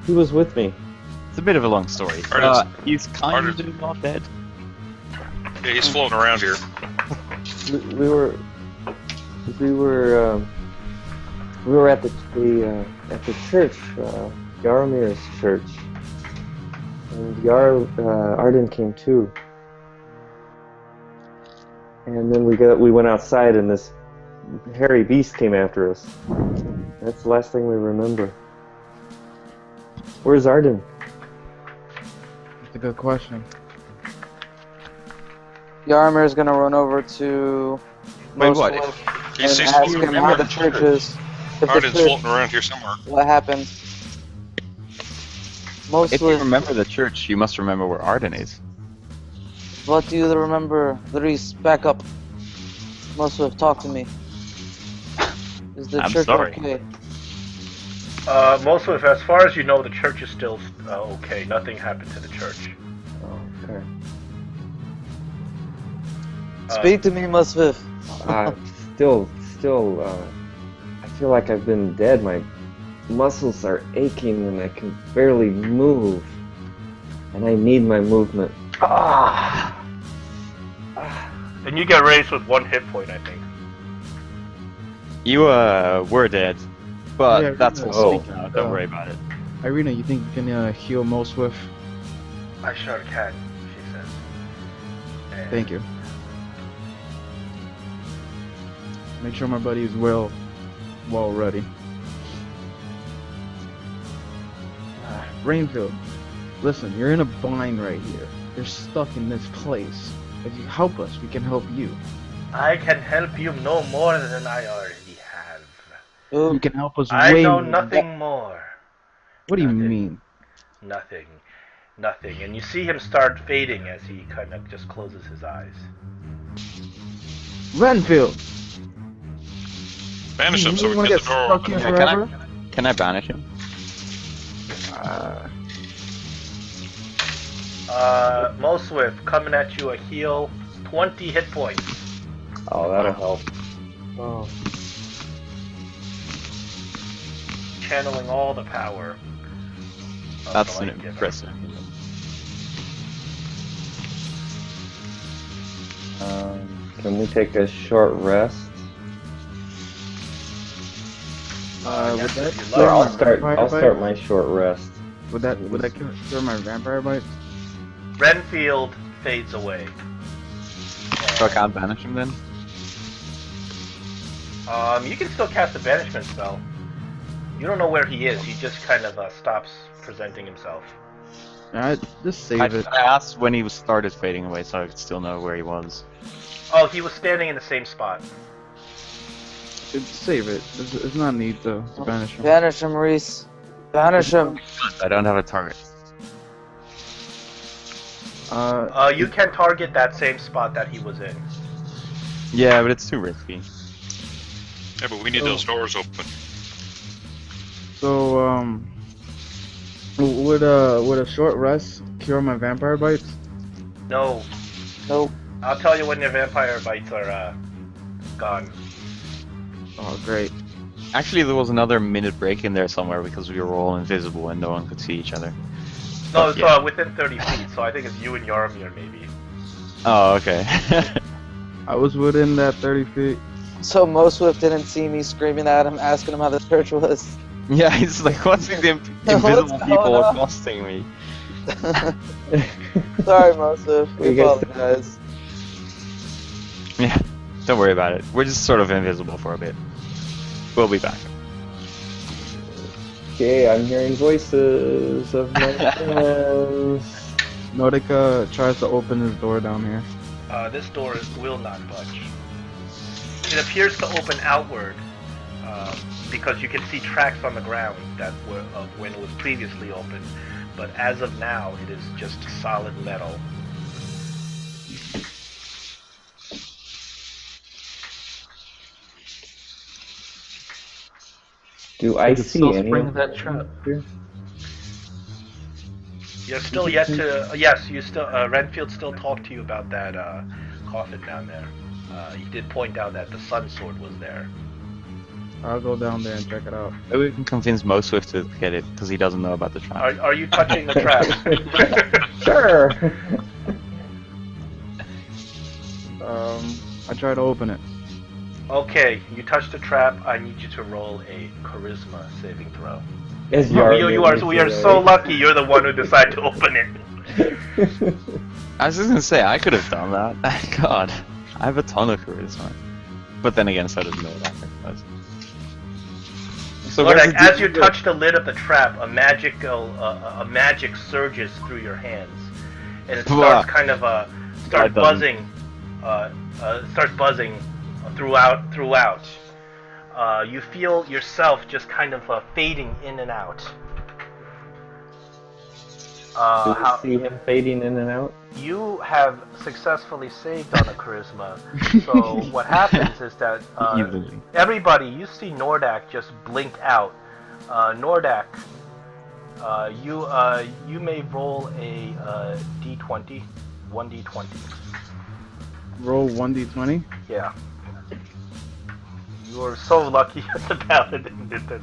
He was with me. It's a bit of a long story. He's kind of not dead. Yeah, he's floating around here. We were We were at the church, Yaramir's church, and Arden came too. And then we went outside, and this hairy beast came after us. That's the last thing we remember. Where's Arden? That's a good question. Yarmir is gonna run over to. Wait, what? And He's ask supposed to him how remember the church is. If the Arden's church- floating around here somewhere. What happened? If you Mostly. remember the church, you must remember where Arden is. What do you remember? Reese, back up. Mostly, talk to me. Is the I'm church sorry. okay? Mostly, as far as you know, the church is still okay. Nothing happened to the church. Oh, okay. Speak to me, Musvif. Still, I feel like I've been dead. My muscles are aching and I can barely move. And I need my movement. And you get raised with 1 hit point, I think. You were dead, but Yeah, that's yeah. all Oh. speak now. Don't worry about it. Irina, you think you can heal Mo Swift? I sure can, she says. And Thank you. Make sure my buddy is well ready. Rainfield, listen, you're in a bind right here. You're stuck in this place. If you help us, we can help you. I can help you no more than I already have. You Ooh, can help us I way know more. nothing more. What do you Nothing. mean? Nothing. Nothing. And you see him start fading as he kind of just closes his eyes. Renfield! Banish him so You we wanna can get the get door stuck open. here Yeah, forever? Can I banish him? Moswift coming at you, a heal, 20 hit points. Oh, that'll help. Oh. Channeling all the power. of That's the an Light Giver. impressive. Can we take a short rest? Yes, would that if you Sure, love. I'll start my short rest. Would that cure my vampire bite? Renfield fades away. So I can't banish him then? You can still cast a banishment spell. You don't know where he is. He just kind of stops presenting himself. Alright, just save it. I asked when he started fading away so I could still know where he was. Oh, he was standing in the same spot. Save it. It's not need to banish him. banish him, Reese. Banish him. I don't have a target. You can target that same spot that he was in. Yeah, but it's too risky. Yeah, but we need those doors open. So, would a short rest cure my vampire bites? No, Nope. I'll tell you when your vampire bites are gone. Oh, great. Actually, there was another minute break in there somewhere because we were all invisible and no one could see each other. No, it's Yeah. within 30 feet, so I think it's you and Yaramir maybe. Oh, okay. I was within that 30 feet. So Moswift didn't see me screaming at him, asking him how the church was. Yeah, he's like, what's these invisible What's people going on? accosting me? Sorry, Moswift. We You guys- apologize. Yeah, don't worry about it. We're just sort of invisible for a bit. We'll be back. Okay, I'm hearing voices of my friends. Nordica tries to open his door down here. This door will not budge. It appears to open outward because you can see tracks on the ground that were of when it was previously open. But as of now, it is just solid metal. Do I You can see still any spring of that trap. here? You're still yet to. Yes, you still. Renfield still talked to you about that coffin down there. He did point out that the sunsword was there. I'll go down there and check it out. Maybe we can convince Mo Swift to get it because he doesn't know about the trap. Are you touching the trap? Sure. I try to open it. Okay, you touched the trap. I need you to roll a charisma saving throw. Is You Yarmir we are so lucky you're the one who decided to open it. I was just gonna say, I could have done that. God, I have a ton of charisma. But then again, so does Nordak, I suppose. So where's Like, the as you deal? touch the lid of the trap, a magic surges through your hands, and it starts kind of starts buzzing, throughout. You feel yourself just kind of fading in and out. Do we see him fading in and out? You have successfully saved on a charisma, so what happens is that Easily. everybody, you see Nordak just blink out. Nordak, you may roll a d20, 1d20. Roll 1d20. Yeah. You are so lucky that the paladin did this.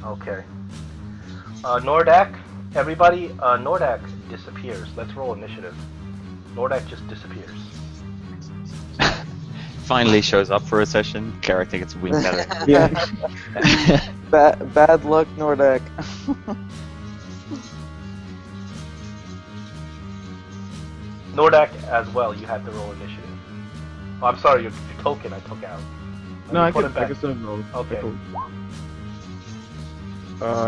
Okay. Nordak, everybody, Nordak disappears. Let's roll initiative. Nordak just disappears. Finally shows up for a session. Character gets wing better. Yeah. Bad luck, Nordak. Nordak as well, you have to roll initiative. Oh, I'm sorry, your token I took out. No, I put can it back. still roll. Okay. Cool.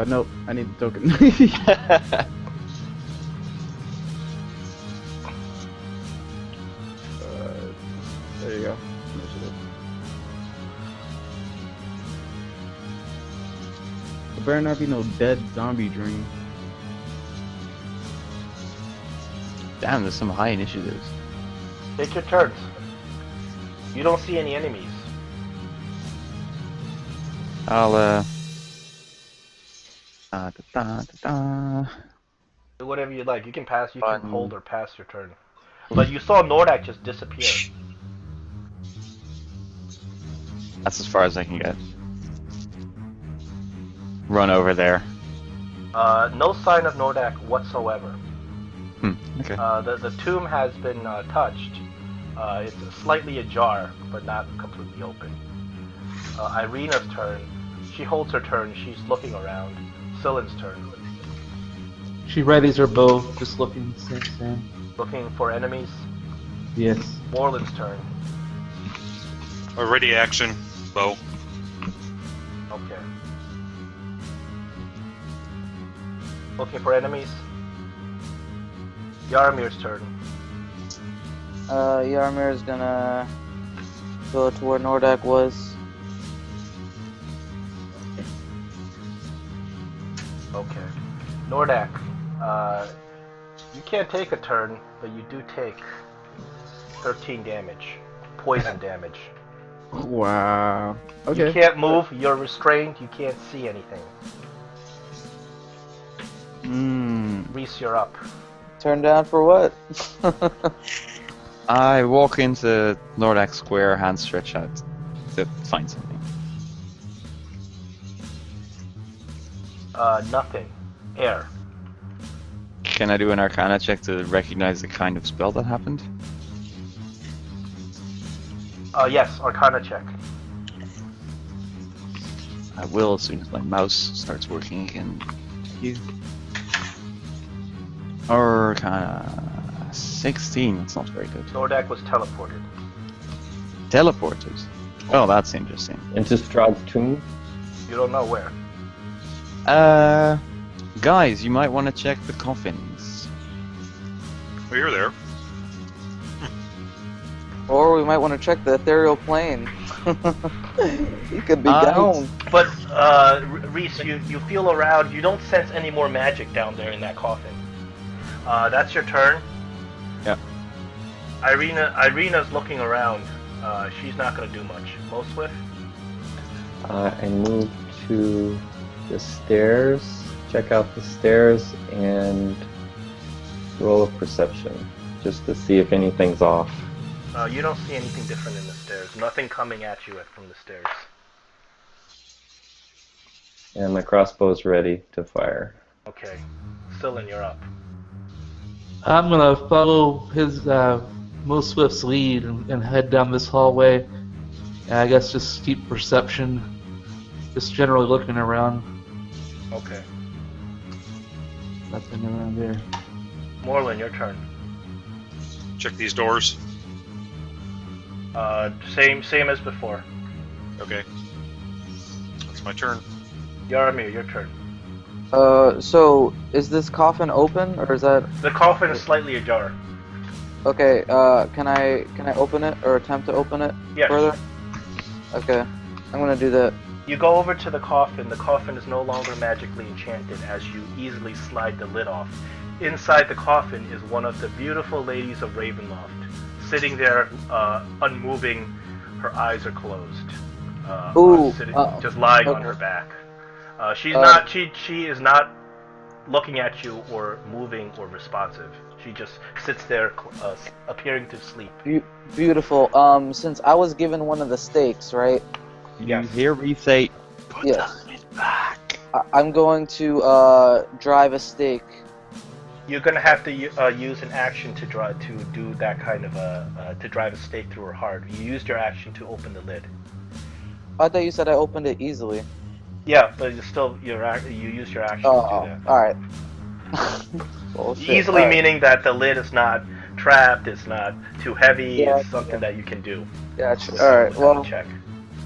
No, I need the token. There you go. Initiative. There better not be no dead zombie dream. Damn, there's some high initiatives. Take your turns. You don't see any enemies. I'll Do whatever you like. You can pass, you Fine. can hold or pass your turn. But you saw Nordak just disappear. That's as far as I can get. Run over there. No sign of Nordak whatsoever. Okay. The tomb has been touched. It's slightly ajar, but not completely open. Irina's turn. She holds her turn. She's looking around. Scylla's turn. She readies her bow, just looking same. Looking for enemies. Yes. Morland's turn. A ready action, bow. Okay. Looking for enemies. Yarmir's turn. Yarmir's gonna go to where Nordak was. Okay. Nordak, you can't take a turn, but you do take 13 damage. Poison damage. Wow. You Okay. can't move, you're restrained, you can't see anything. Reese, you're up. Turned down for what? I walk into Nordak Square, hand stretched out to find something. Nothing. Air. Can I do an Arcana check to recognize the kind of spell that happened? Yes, Arcana check. I will as soon as my mouse starts working again. You. Arcana 16. That's not very good. Nordak was teleported. Teleported. Oh, that's interesting. Into Strahd's tomb? You don't know where. Guys, you might want to check the coffins. Well, you're there. Or we might want to check the ethereal plane. He could be down. But, Reese, you feel around, you don't sense any more magic down there in that coffin. That's your turn. Yeah. Irina's looking around. She's not going to do much. Most Swift? I move to the stairs, check out the stairs, and roll a perception, just to see if anything's off. You don't see anything different in the stairs. Nothing coming at you from the stairs. And my crossbow's ready to fire. Okay. Scylla, you're up. I'm gonna follow his Swift's lead and head down this hallway. And I guess just keep perception, just generally looking around. Okay. Nothing around there. Morlin, your turn. Check these doors. Same as before. Okay. That's my turn. Yaramir, your turn. So is this coffin open or is that The coffin is slightly ajar. okay? Can I open it or attempt to open it Yes. further? Okay, I'm gonna do that. You go over to the coffin. The coffin is no longer magically enchanted as you easily slide the lid off. Inside the coffin is one of the beautiful ladies of Ravenloft, sitting there, unmoving. Her eyes are closed. Ooh, Just lying on okay. her back. She is not looking at you or moving or responsive. She just sits there, appearing to sleep. Beautiful. Since I was given one of the stakes, right? Yes. You hear me say, put Yes. the lid back. I'm going to drive a stake. You're gonna have to use an action to do that kind of to drive a stake through her heart. You used your action to open the lid. I thought you said I opened it easily. Yeah, but it's still you used your action to do that. All right. Bullshit. Easily All right. meaning that the lid is not trapped, it's not too heavy, Yeah, it's something that you can do. Gotcha. So All right. without a Well, check.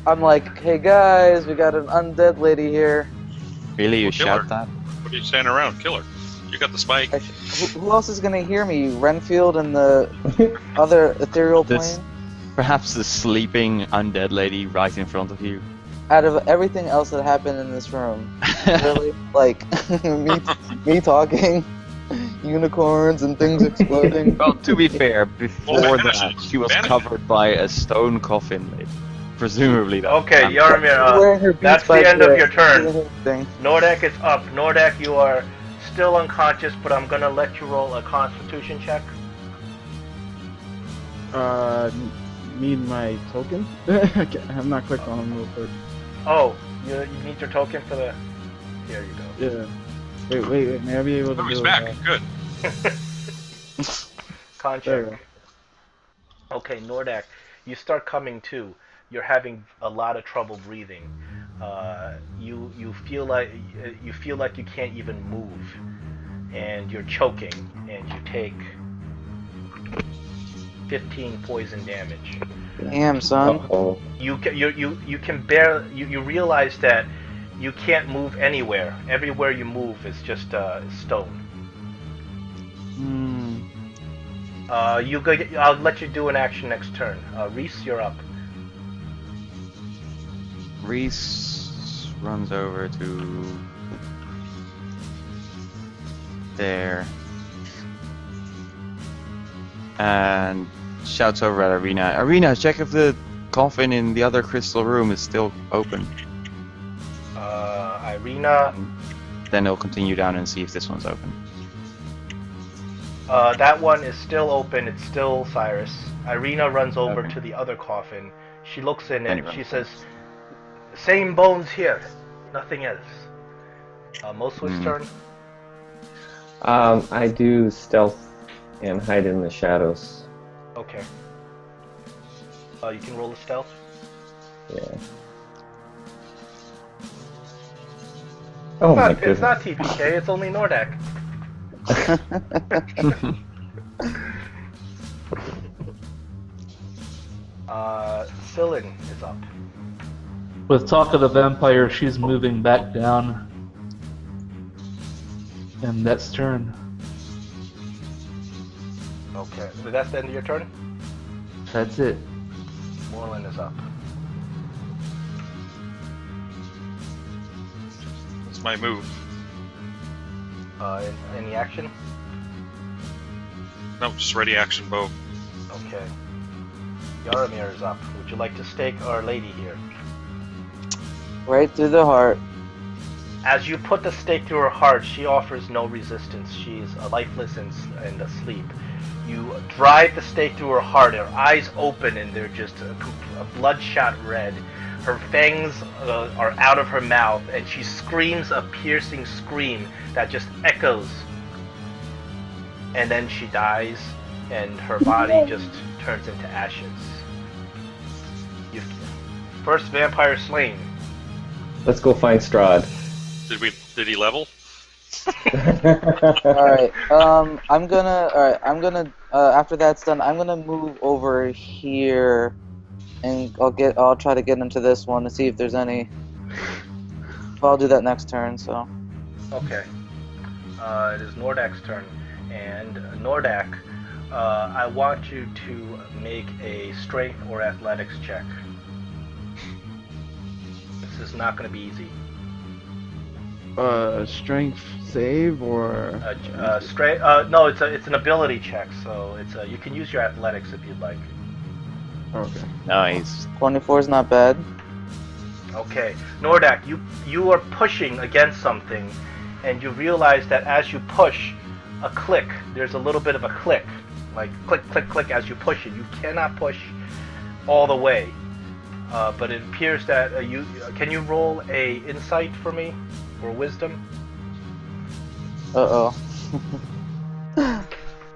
I'm like, hey guys, we got an undead lady here. Really, you Well, kill shout her. that? What are you standing around? Kill her. You got the spike. Who else is gonna hear me? Renfield and the other ethereal This- plane? Perhaps the sleeping undead lady right in front of you. Out of everything else that happened in this room, really, like me talking, unicorns and things exploding. Well, to be fair, before vanish that, it. she was Vanish. covered by a stone coffin lid. Presumably that. Okay, I'm- Yaramir, Wearing her Beats that's by the end of Dre, your turn. doing her thing. Nordek is up. Nordek, you are still unconscious, but I'm gonna let you roll a Constitution check. Need my token? I'm not clicked on them real quick. Oh, you need your token for the. Here you go. Yeah. Wait. May I be able to Oh, he's do back. it? Good. Con There you check. Okay, Nordek, you start coming to. You're having a lot of trouble breathing. You feel like you can't even move, and you're choking, and you take 15 poison damage. Damn, son. Oh, You realize that you can't move anywhere. Everywhere you move is just stone. Hmm. I'll let you do an action next turn. Reese, you're up. Reese runs over to there and shouts over at Arena. Arena, check if the coffin in the other crystal room is still open. Irina, Then he'll continue down and see if this one's open. that one is still open. It's still Cyrus. Irina runs over Okay. to the other coffin. She looks in it. Anyway. She says, "Same bones here. Nothing else." Mostly's turn. I do stealth and hide in the shadows. Okay. You can roll a stealth. Yeah. Oh my It's goodness. not TPK. It's only Nordek. Cylin is up. With talk of the vampire, she's moving back down. And that's turn. Okay. So that's the end of your turn? That's it. Morlin is up. That's my move. Any action? No, just ready action bow. Okay. Yaramir is up. Would you like to stake our lady here? Right through the heart. As you put the stake through her heart, she offers no resistance. She's lifeless and asleep. You drive the stake through her heart. Her eyes open and they're just a bloodshot red. Her fangs are out of her mouth, and she screams a piercing scream that just echoes. And then she dies, and her body just turns into ashes. First vampire slain. Let's go find Strahd. Did he level? Alright, I'm gonna, after that's done, I'm gonna move over here, and I'll try to get into this one to see if there's any, well, I'll do that next turn, so. Okay. It is Nordak's turn, and Nordak, I want you to make a strength or athletics check. This is not going to be easy. Strength save or No, it's an ability check, so you can use your athletics if you'd like. okay. Nice. 24 is not bad. Okay, Nordak, you are pushing against something, and you realize that as you push, there's a little bit of a click, like click, click, click as you push it. You cannot push all the way, but it appears that can you roll a insight for me, or wisdom? Uh-oh.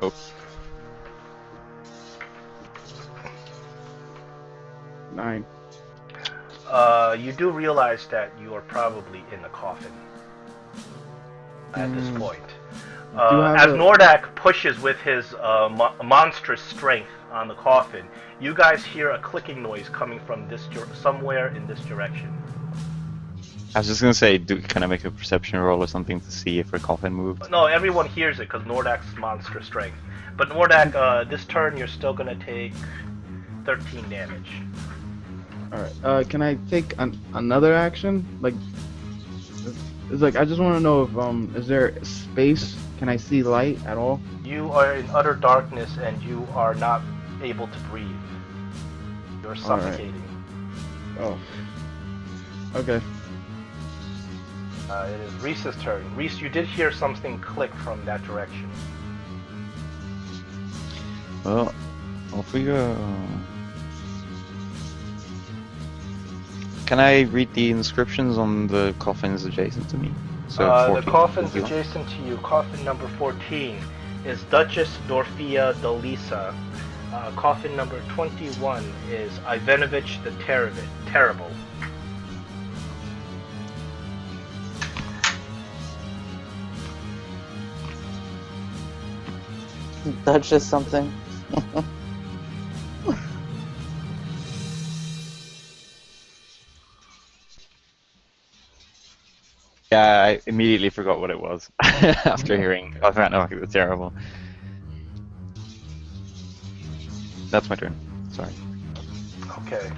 Oops. 9. You do realize that you are probably in the coffin at this point. As Nordak pushes with his monstrous strength on the coffin, you guys hear a clicking noise coming from somewhere in this direction. I was just gonna say, can I make a perception roll or something to see if her coffin moved? No, everyone hears it because Nordak's monstrous strength. But Nordak, this turn you're still gonna take 13 damage. Alright, can I take another action? Like, it's like, I just want to know if, is there space? Can I see light at all? You are in utter darkness and you are not able to breathe. You're suffocating. Oh. Okay. It is Reese's turn. Reese, you did hear something click from that direction. Well, off we go. Can I read the inscriptions on the coffins adjacent to me? So the 14, coffins 21. adjacent to you, coffin number 14, is Duchess Dorfia Dolisa. Coffin number 21 is Ivanovich the Terrible. That's just something. Yeah, I immediately forgot what it was after hearing Ivanovich the Terrible. That's my turn. Sorry. Okay.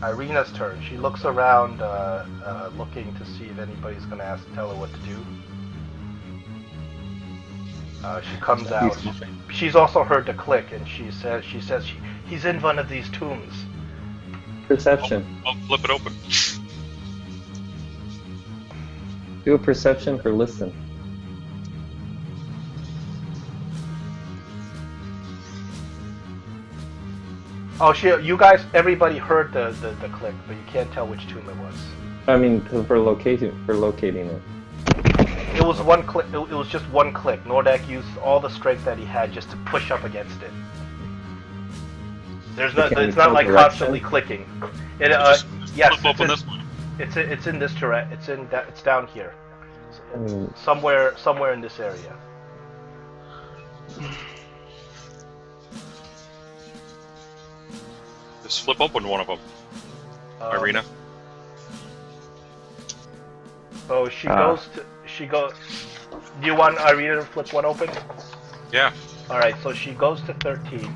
Irina's turn. She looks around, looking to see if anybody's going to tell her what to do. She comes out. She's also heard the click, and she says he's in one of these tombs. Perception. I'll flip it open. Do a perception for listen. Oh, everybody heard the click, but you can't tell which tomb it was. I mean, for locating it. It was one click. It was just one click. Nordak used all the strength that he had just to push up against it. It's not like constantly clicking. Yes, Flip open this one. it's in this direction. It's down here, somewhere in this area. Just flip open one of them, Irina. So she goes. Do you want Irina to flip one open? Yeah. All right. So she goes to 13,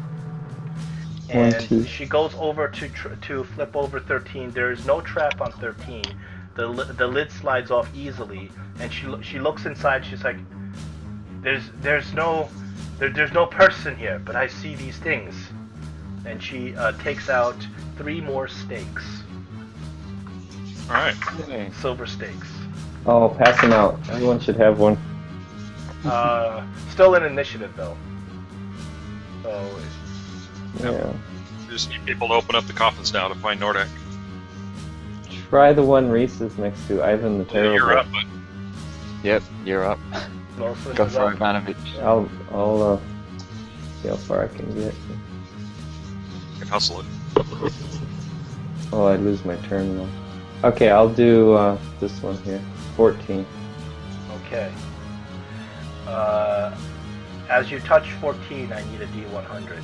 and she goes over to flip over 13. There is no trap on 13. The lid slides off easily, and she looks inside. She's like, "There's no person here, but I see these things." And she takes out 3 more stakes. All right. Silver stakes. Oh, pass them out. Everyone should have one. Still in initiative though. So. Yeah. We just need people to open up the coffins now to find Nordak. Try the one Reese is next to, Ivan the Terrible. You're up, bud. Yep, you're up. Go for Ivanovich. I'll See how far I can get. You can hustle it. Oh, I lose my turn though. Okay, I'll do this one here. 14. Okay. As you touch 14, I need a D100.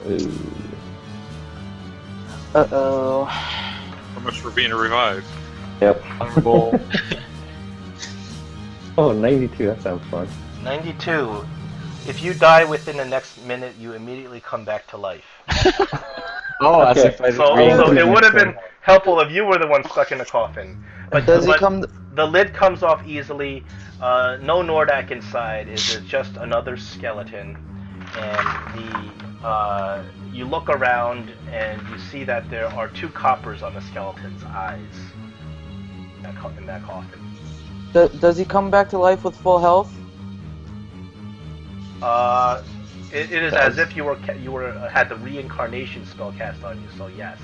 Ooh. Uh-oh. How much for being revived? Yep. Fireball. Oh, 92. That sounds fun. 92. If you die within the next minute, you immediately come back to life. Oh, as Okay. if I So it would have been helpful if you were the one stuck in the coffin. But, Does he but come? the lid comes off easily. No Nordak inside. It's just another skeleton. And you look around and you see that there are 2 coppers on the skeleton's eyes in that coffin. Does he come back to life with full health? It is as if you had the reincarnation spell cast on you. So yes.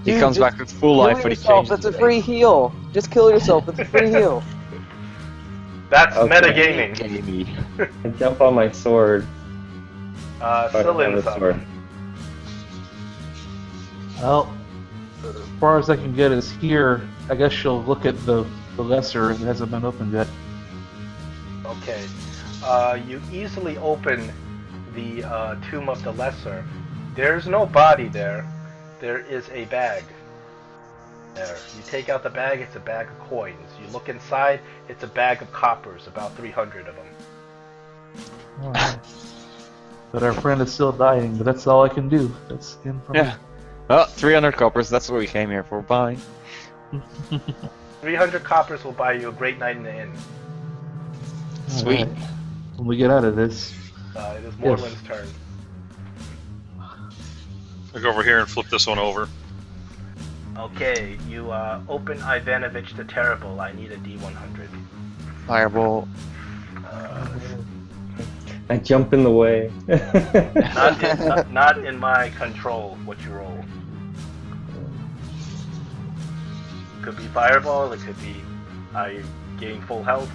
He Dude, comes just back with full Kill life, but he yourself. changes. It's a free heal. Just kill yourself. It's a free heal. That's Okay. metagaming. Gamey. I jump on my sword. I don't have Cylin's a up. sword. Well, as far as I can get is here. I guess she'll look at the lesser. It hasn't been opened yet. Okay. You easily open the tomb of the lesser. There's no body there. There is a bag. There. You take out the bag, it's a bag of coins. You look inside, it's a bag of coppers, about 300 of them. Alright. But our friend is still dying, but that's all I can do. That's in from Yeah. Oh, 300 coppers, that's what we came here for. Bye. 300 coppers will buy you a great night in the inn. Sweet. Alright. When we get out of this. It is Morland's turn. I'll go over here and flip this one over. Okay, you open Ivanovich the Terrible. I need a D100. Fireball. I jump in the way. Not in my control what you roll. Could be fireball, it could be I gain full health.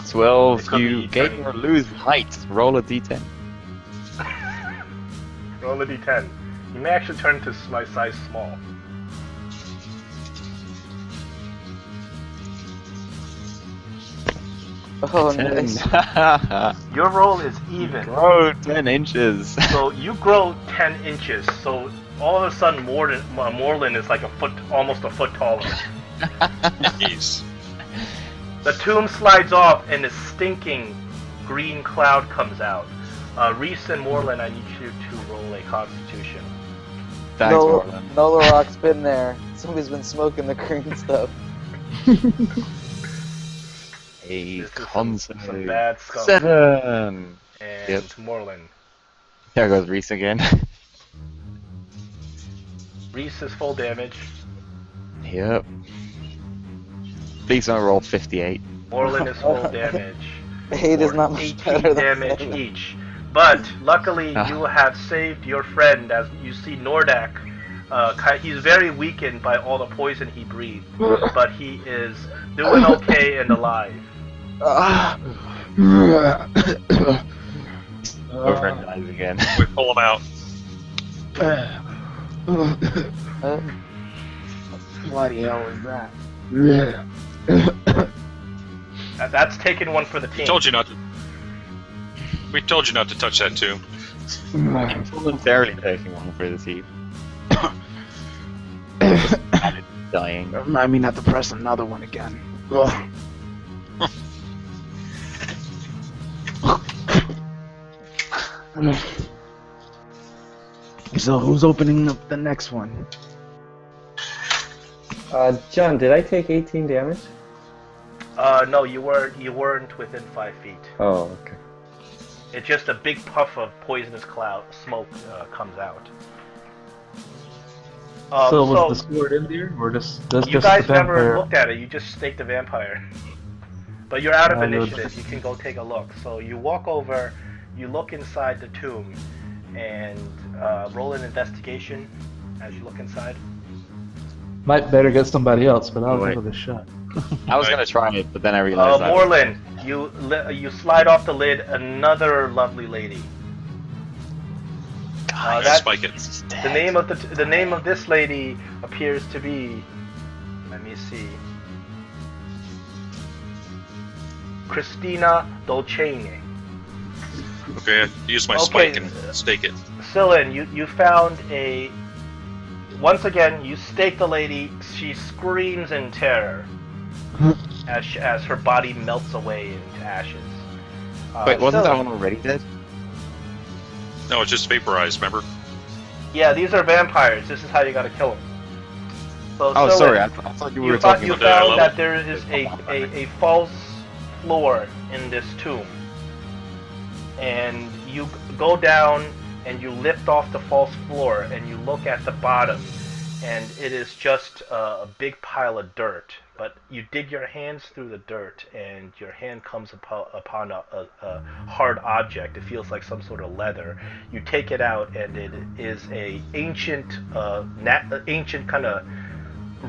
12, It could you be gain turning- or lose height. Roll a d10. Roll a D10. You may actually turn to my size small. Oh, 10. nice. Your roll is even. Grow 10 inches. So you grow 10 inches, so all of a sudden Morland is like almost a foot taller. Jeez. The tomb slides off and a stinking green cloud comes out. Reese and Morland, I need you to roll a constitution. Thanks, Marlon. Nolorock's been there. Somebody's been smoking the green stuff. A This is some concentrate. bad skunk. 7. And Yep. Morland. There goes Reese again. Reese is full damage. Yep. Please don't roll 58. Morland is full damage. 8 is For not much 18 better than damage 7. each. But luckily, Ah. you have saved your friend. As you see, Nordak, he's very weakened by all the poison he breathed, but he is doing okay and alive. Over and dies again. We pull him out. Bloody hell was that? That's taking one for the team. Told you not to. We told you not to touch that tomb. I'm voluntarily taking one for the team. Dying. Remind me not to press another one again. Ugh. So who's opening up the next one? John, did I take 18 damage? No, you weren't within 5 feet. Oh, okay. It's just a big puff of poisonous smoke comes out. So was the sword in there, or you just guys the never vampire? looked at it. You just staked the vampire. But you're out of I know initiative. You can go take a look. So you walk over, you look inside the tomb, and roll an investigation as you look inside. Might better get somebody else, but I'll Wait. give it a shot. I was gonna try it, but then I realized that. Morland, you slide off the lid. Another lovely lady. That Spike it. the name of this lady appears to be. Let me see. Christina Dolcene. Okay, use my Okay. spike and stake it. Scyllin, you found a. Once again, you stake the lady. She screams in terror as her body melts away into ashes. Wait, wasn't that Scyllin, one already dead? No, it's just vaporized, remember? Yeah, these are vampires. This is how you gotta kill them. So, Oh, Scyllin, sorry, I thought you were you talking you about that found level? that there is a false floor in this tomb. And you go down and you lift off the false floor and you look at the bottom and it is just a big pile of dirt. But you dig your hands through the dirt and your hand comes upon a hard object. It feels like some sort of leather. You take it out and it is a ancient kind of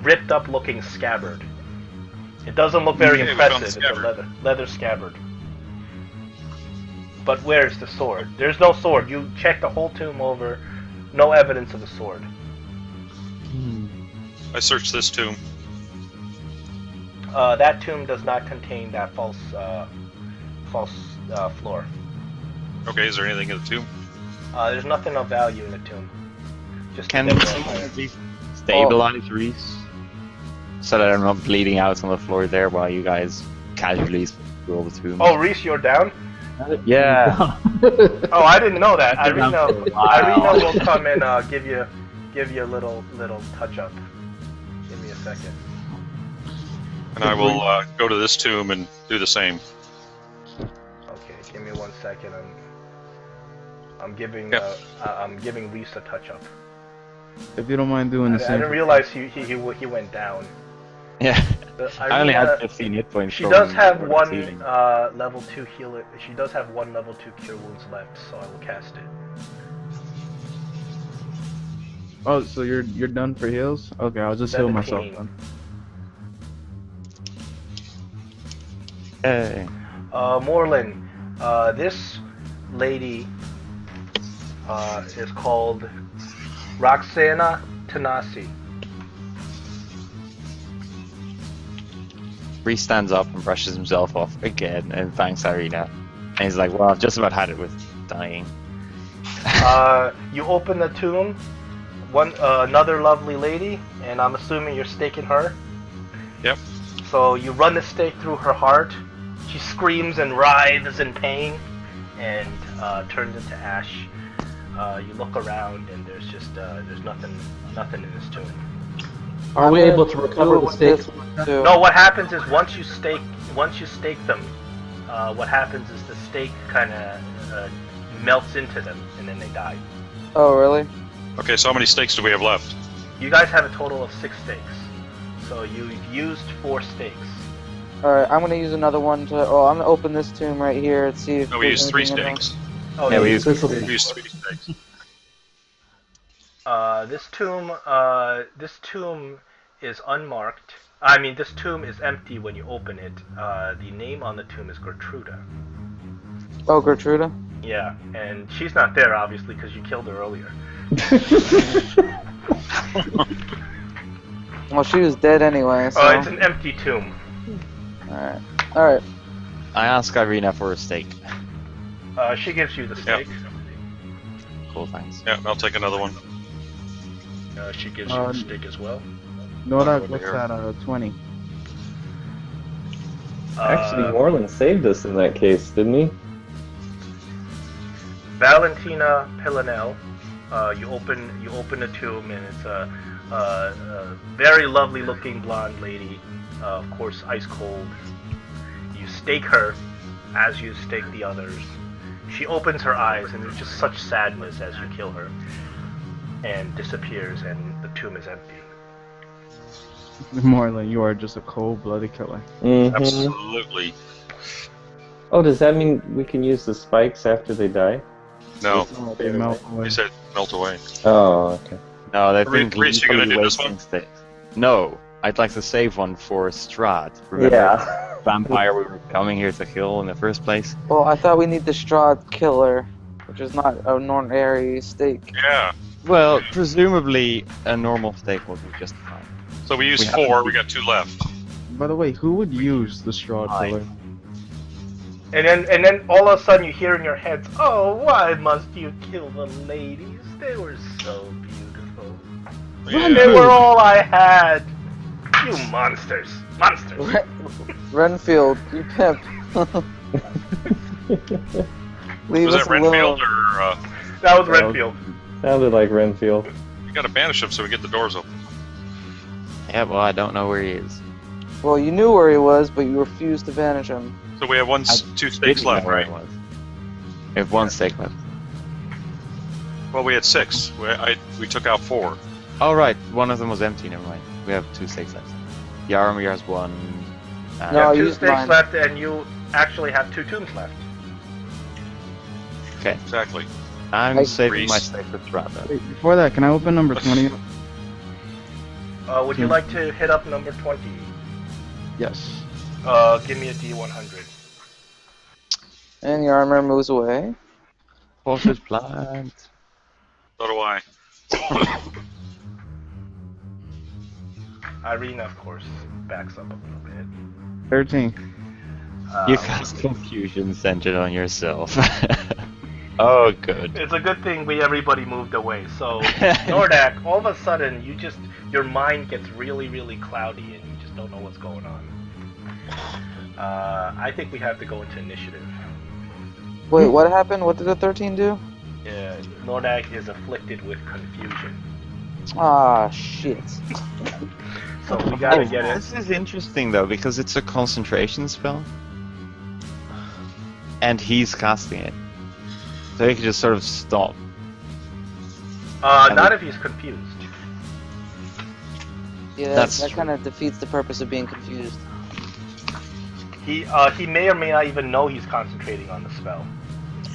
ripped up looking scabbard. It doesn't look very Okay, we found the impressive. It's a scabbard. leather scabbard. But where's the sword? There's no sword. You check the whole tomb over. No evidence of a sword. I searched this tomb. That tomb does not contain that false floor. Okay, is there anything in the tomb? There's nothing of value in the tomb. Just Can the dead someone vampire. at least stabilize Reese? So that I'm not bleeding out on the floor there while you guys casually roll the tomb. Oh, Reese, you're down? Yeah. Oh, I didn't know that. I've been down for a while. Irina will come and give you a little touch up. Give me a second. And I will go to this tomb and do the same. Okay, give me 1 second. I'm giving Yep. I'm giving Reese a touch up. If you don't mind doing the I same. didn't realize he went down. Yeah. I only Irina, had 15 hit points. She from does have the one ceiling. level 2 healer. She does have one level 2 cure wounds left, so I will cast it. Oh, so you're done for heals? Okay, I'll just heal myself 17. then. Hey. Morlin, this lady is called Roxana Tanasi. Reese stands up and brushes himself off again and thanks Irina. And he's like, well, I've just about had it with dying. You open the tomb, another lovely lady, and I'm assuming you're staking her. Yep. So you run the stake through her heart. She screams and writhes in pain, and turns into ash. You look around, and there's just there's nothing in this tomb. Are we able to recover the stakes? No, what happens is once you stake them, what happens is the stake kind of melts into them, and then they die. Oh, really? Okay, so how many stakes do we have left? You guys have a total of 6 stakes, so you've used 4 stakes. Alright, I'm gonna use another one to. Oh, I'm gonna open this tomb right here and see if. No, we there's used 3 anything in there. stakes. Oh, Yeah, we you- used This will We be. used 3 stakes. This tomb is unmarked. I mean, this tomb is empty when you open it. The name on the tomb is Gertruda. Oh, Gertruda? Yeah, and she's not there, obviously, because you killed her earlier. Well, she was dead anyway, so. Oh, it's an empty tomb. Alright. Alright. I ask Irina for a steak. She gives you the stake. Cool, thanks. Yeah, I'll take another one. She gives you the stake as well. Nora, Over what's here. that? 20. Actually, Moreland saved us in that case, didn't he? Valentina Pilanel. You open the tomb, and it's a very lovely looking blonde lady, of course ice cold. You stake her as you stake the others. She opens her eyes, and there's just such sadness as you kill her, and disappears, and the tomb is empty. Moreland, you are just a cold-blooded killer. Mm-hmm. Absolutely. Oh, does that mean we can use the spikes after they die? No, They melt away. he said melt away. Oh, okay. No, they've been Reese, you gonna gleefully do this wasting one? stakes. No, I'd like to save one for Strahd. Remember Yeah. the vampire we were coming here to kill in the first place? Well, I thought we need the Strahd killer. which is not an ordinary steak. Yeah. Well, presumably a normal steak will be just fine. So we used We haven't 4. We beat- got 2 left. By the way, who would use the Strahd Fine. pillar? And then all of a sudden you hear in your heads, "Oh, why must you kill the ladies? They were so beautiful. Yeah. They were all I had. You monsters, monsters." Renfield, you pimp. Leave Was us that Renfield alone. or That was Renfield. Sounded like Renfield. you got to banish him so we get the doors open? Yeah, well, I don't know where he is. Well, you knew where he was, but you refused to banish him. So we have 2 steaks Didn't know left, where right? he was. We have 1 steak left. Well, we had 6. We took out 4. Oh, right. One of them was empty. Never mind. We have 2 steaks left. Yaromir has 1. No, You have you 2 used steaks mine. left, and you actually have 2 tombs left. Okay. Exactly. I'm Hey, saving Reese. my steak for Strahd. Wait, before that, can I open number 20? Would you like to hit up number 20? Yes. Give me a D100. And your armor moves away. Horses plant. So do I. Irina, of course, backs up a little bit. 13. You cast confusion centered on yourself. Oh, good. It's a good thing everybody moved away. So, Nordak, all of a sudden, your mind gets really, really cloudy and you just don't know what's going on. I think we have to go into initiative. Wait, what happened? What did the 13 do? Yeah, Nordak is afflicted with confusion. Ah, shit. So we gotta get it. This is interesting though, because it's a concentration spell. And he's casting it. So he can just sort of stop. Not if he's confused. Yeah, That's that true. kind of defeats the purpose of being confused. He may or may not even know he's concentrating on the spell.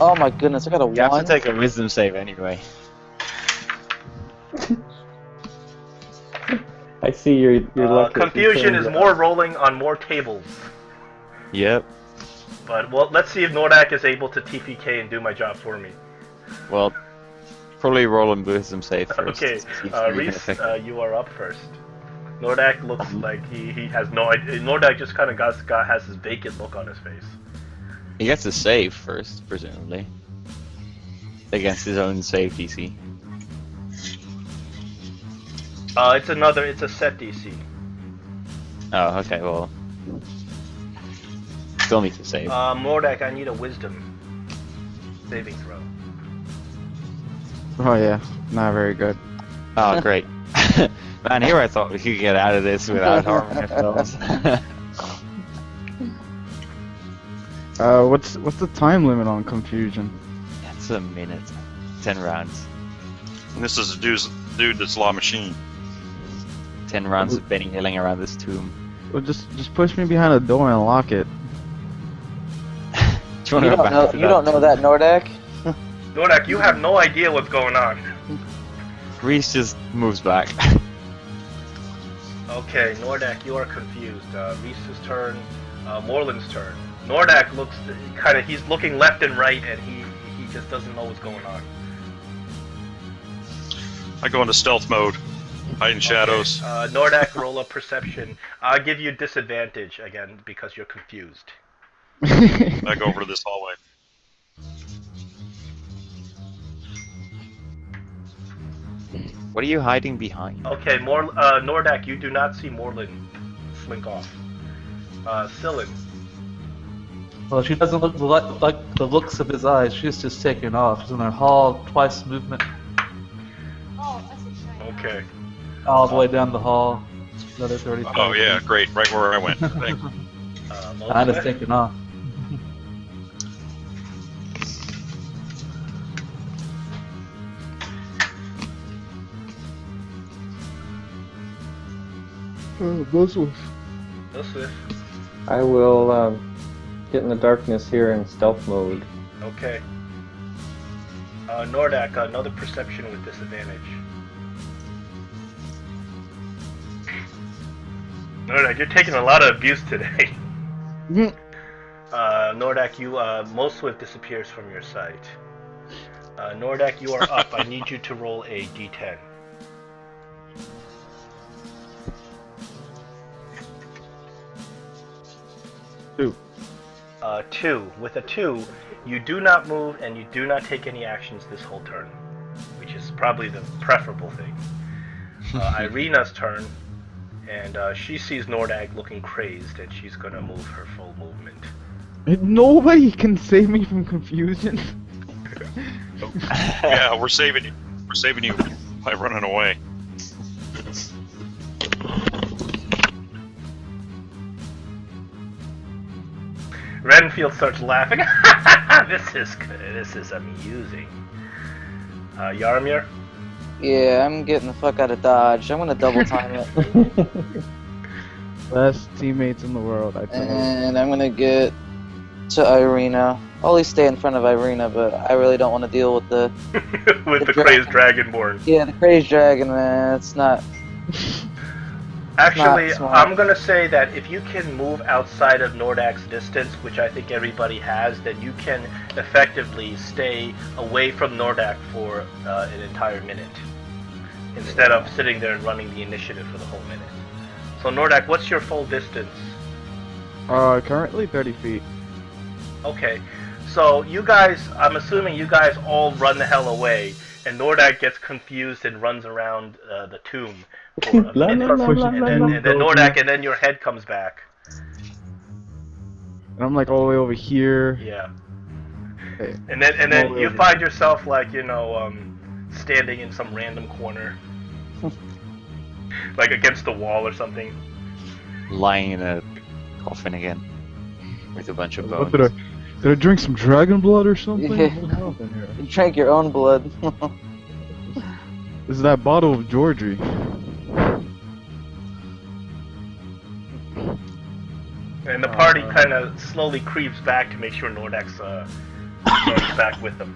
Oh my goodness, I got a You have 1. to take a wisdom save anyway. I see your luck. Confusion is more rolling on more tables. Yep. But well, let's see if Nordak is able to TPK and do my job for me. Well, probably roll a wisdom save first. Okay, to see if you can Reese, affect it. you are up first. Nordak looks like he has no idea. Nordak just kind of has this vacant look on his face. He gets a save first, presumably. Against his own save DC. It's a set DC. Oh, okay, well. Still needs to save. Nordak, I need a wisdom saving throw. Oh yeah, not very good. Oh, great. Man, here I thought we could get out of this without harming ourselves. What's the time limit on confusion? That's a minute. 10 rounds. And this is a dude that's Law Machine. 10 rounds of Benny Hilling around this tomb. Well, just push me behind a door and lock it. Do you want to go back to You don't know that, Nordak? Nordak, you have no idea what's going on. Reese just moves back. Okay, Nordak, you are confused. Reese's turn, Morland's turn. Nordak looks he's looking left and right, and he just doesn't know what's going on. I go into stealth mode. Hide in shadows. Okay, Nordak, roll a perception. I'll give you disadvantage again because you're confused. I go over to this hallway. What are you hiding behind? Okay, Nordak, you do not see Morland slink off. Scyllin, Well, she doesn't look like the looks of his eyes. She's just taken off. She's in her hall, twice movement, okay. all the way down the hall. Another 35. Oh yeah, great. Right where I went. Thanks. Kind of taken off. Joseph. I will get in the darkness here in stealth mode. Okay. Nordak, another perception with disadvantage. Nordak, you're taking a lot of abuse today. Nordak, Most Swift disappears from your sight. Nordak, you are up. I need you to roll a d10. 2. 2. With a 2, you do not move and you do not take any actions this whole turn, which is probably the preferable thing. Irina's turn, and she sees Nordak looking crazed, and she's gonna move her full movement. Nobody can save me from confusion. Yeah, we're saving you. We're saving you by running away. Renfield starts laughing. This is good. This is amusing. Yarmir? Yeah, I'm getting the fuck out of Dodge. I'm gonna double time it. Best teammates in the world, I tell you. And I'm gonna get to Irina. I'll at least stay in front of Irina, but I really don't want to deal with the... With the dragon. crazed dragonborn. Yeah, the crazed dragon, man. It's not... Actually, Not smart. I'm gonna say that if you can move outside of Nordak's distance, which I think everybody has, then you can effectively stay away from Nordak for an entire minute, instead of sitting there and running the initiative for the whole minute. So Nordak, what's your full distance? Currently 30 feet. Okay, so you guys, I'm assuming you guys all run the hell away, and Nordak gets confused and runs around the tomb for a minute, and then Nordak, and then your head comes back. And I'm like all the way over here. Yeah. Okay. And then you find yourself like, you know, standing in some random corner. Like against the wall or something. Lying in a coffin again. With a bunch of What bones. did I drink some dragon blood or something? Yeah. What happened here? You drank your own blood. This is that bottle of Georgie. And the party kind of slowly creeps back to make sure Nordak's back with them.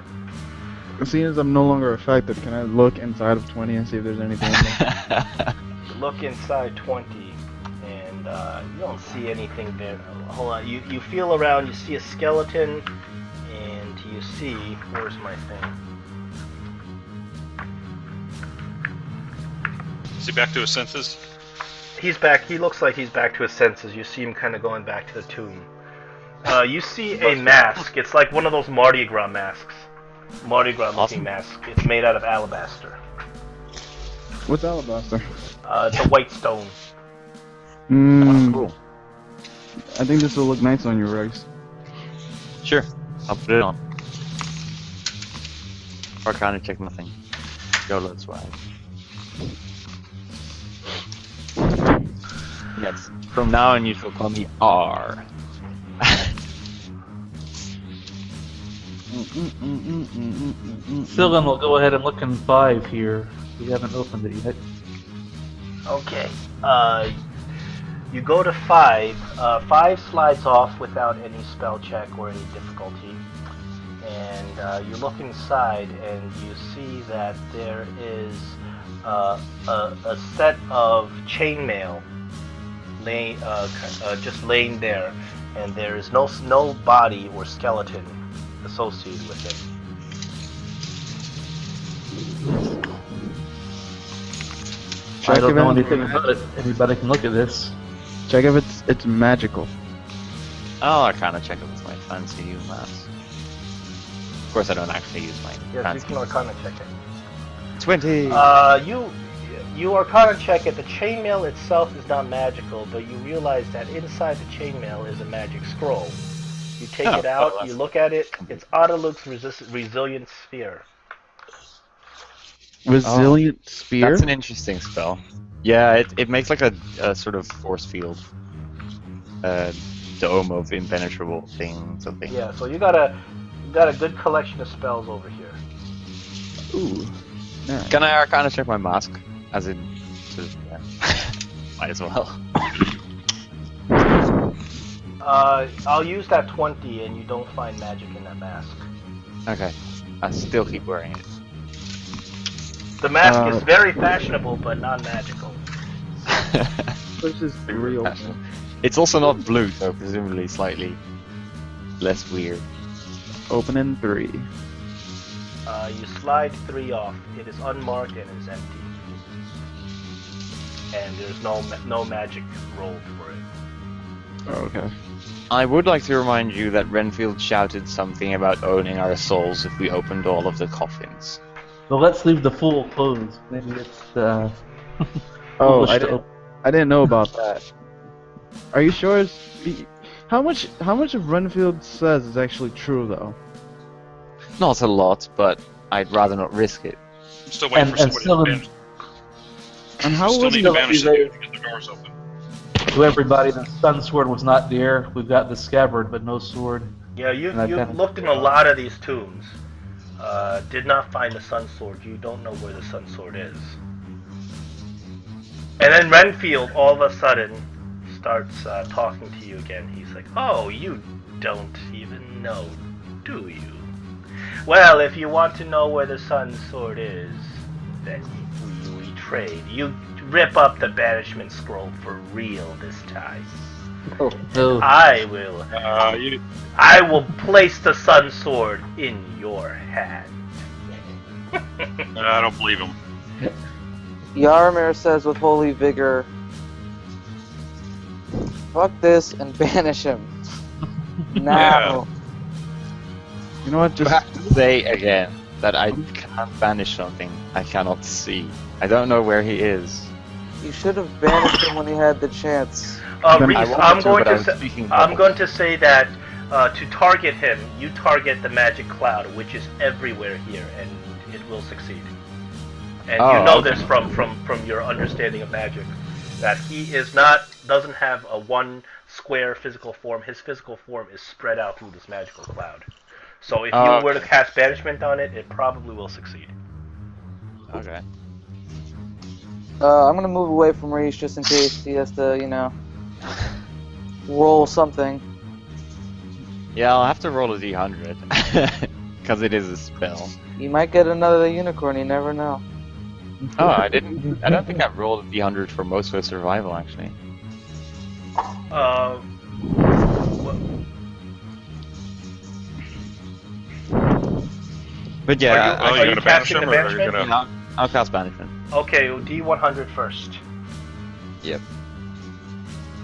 Seeing as I'm no longer affected, can I look inside of 20 and see if there's anything in there? You look inside 20, and you don't see anything there. Hold on, you feel around, you see a skeleton, and you see, where's my thing? Is he back to his senses? He's back. He looks like he's back to his senses. You see him kind of going back to the tomb. You see a mask. It's like one of those Mardi Gras masks. Mardi Gras looking mask. It's made out of alabaster. What's alabaster? It's a white stone. Cool. I think this will look nice on you, Rex. Sure, I'll put it on. Arcana check nothing. YOLO swag. Yes, from now on you shall call me R. Sylvan will go ahead and look in 5 here. We haven't opened it yet. Okay. You go to 5. 5 slides off without any spell check or any difficulty. And you look inside and you see that there is a set of chainmail just laying there, and there is no body or skeleton associated with it. I don't know anything about it. Anybody can look at this. Check if it's magical. I'll Arcana check it with my fancy mask. Of course I don't actually use mine. Yes, Fancy. you can Arcana check it. 20! You Arcana check it. The chainmail itself is not magical, but you realize that inside the chainmail is a magic scroll. You take it out, you look at it, it's Autoluk's Resilient Sphere. Resilient spear? That's an interesting spell. Yeah, it makes like a sort of force field. Dome of impenetrable thing, something. Yeah, so you got a good collection of spells over here. Ooh. Nice. Can I Arcana check my mask? As in, sort of, yeah. Might as well. I'll use that 20 and you don't find magic in that mask. Okay. I still keep wearing it. The mask is very fashionable, but non-magical. This is real. It's also not blue, so presumably slightly less weird. Open in 3. You slide 3 off. It is unmarked and is empty. And there's no magic rolled for it. Oh, okay. I would like to remind you that Renfield shouted something about owning our souls if we opened all of the coffins. Well, let's leave the fool closed. Maybe it's Oh, foolish I to didn't. open. I didn't know about that. Are you sure? How much of Renfield says is actually true, though? Not a lot, but I'd rather not risk it. I'm still waiting for somebody still to in- banish. And how Still would need he? to still banish be the there. dude to get the doors open. To everybody, the sunsword was not there. We've got the scabbard, but no sword. Yeah, you've And I've got- looked in a lot of these tombs. Did not find the sun sword. You don't know where the sun sword is. And then Renfield, all of a sudden, starts talking to you again. He's like, "Oh, you don't even know, do you? Well, if you want to know where the sun sword is, then we trade. You rip up the banishment scroll for real this time. No. I will You, I will place the sun sword in your hand." I don't believe him. Yaramir says with holy vigor, "Fuck this and banish him." Now. You know what? You Just have to say again that I can't banish something I cannot see. I don't know where he is. You should have banished him when he had the chance. Reese, I wanted I'm to, going but I to was say, speaking I'm bubble. going to say that to target him, you target the magic cloud, which is everywhere here, and it will succeed. And Oh, you know okay. this from your understanding of magic, that he doesn't have a one square physical form. His physical form is spread out through this magical cloud. So if you were to cast banishment on it, it probably will succeed. Okay. I'm gonna move away from Reese just in case he has to, roll something. Yeah, I'll have to roll a d100 because it is a spell. You might get another unicorn, you never know. Oh, I didn't. I don't think I've rolled a d100 for most of the survival actually. Uh, But yeah, Are You're you gonna banish casting him, the or you're banishment? gonna? I'll cast banishment. Okay, D100 first. Yep.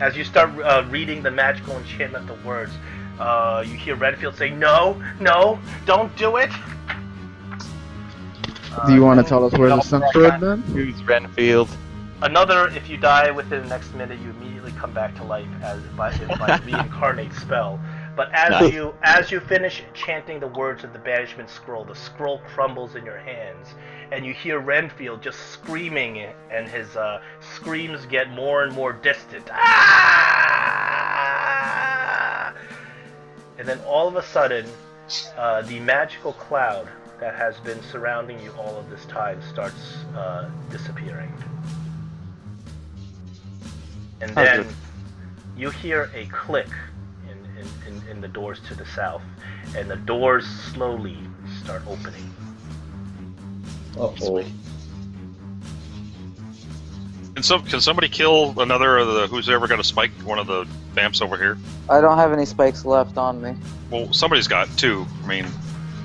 As you start reading the magical enchantment, the words, you hear Renfield say, "No, no, don't do it." do you want to tell us where the sun sword then? Who's Renfield? Another, if you die within the next minute, you immediately come back to life by reincarnate spell. But as you finish chanting the words of the banishment scroll, the scroll crumbles in your hands, and you hear Renfield just screaming, and his screams get more and more distant. Ah! And then all of a sudden, the magical cloud that has been surrounding you all of this time starts disappearing. And then you hear a click in the doors to the south, and the doors slowly start opening. Uh-oh. Can somebody kill another of the who's ever got a spike? One of the vamps over here. I don't have any spikes left on me. Well, somebody's got 2. I mean,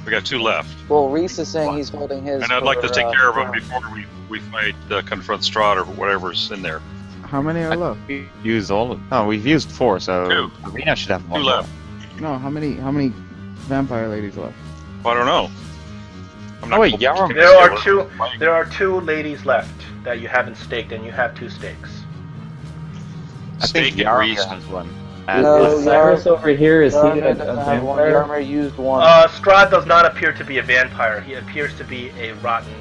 we got 2 left, Well, Reese is saying he's holding his. and I'd like to take care of them for- before we fight confront Strahd or whatever's in there. How many are left? We used all. Oh, we've used 4, so 2. Arena should have 2 one left. No, how many vampire ladies left? Well, I don't know. I'm Oh, wait, hoping Yaram- to There are get two. fighting. There are 2 ladies left that you haven't staked, and you have 2 stakes. I think Steak and Yaramir Reese. has one. No, Is Cyrus over here? Is he Yaramir a doesn't have one. vampire? Yaramir used one. Strahd does not appear to be a vampire. He appears to be a rotten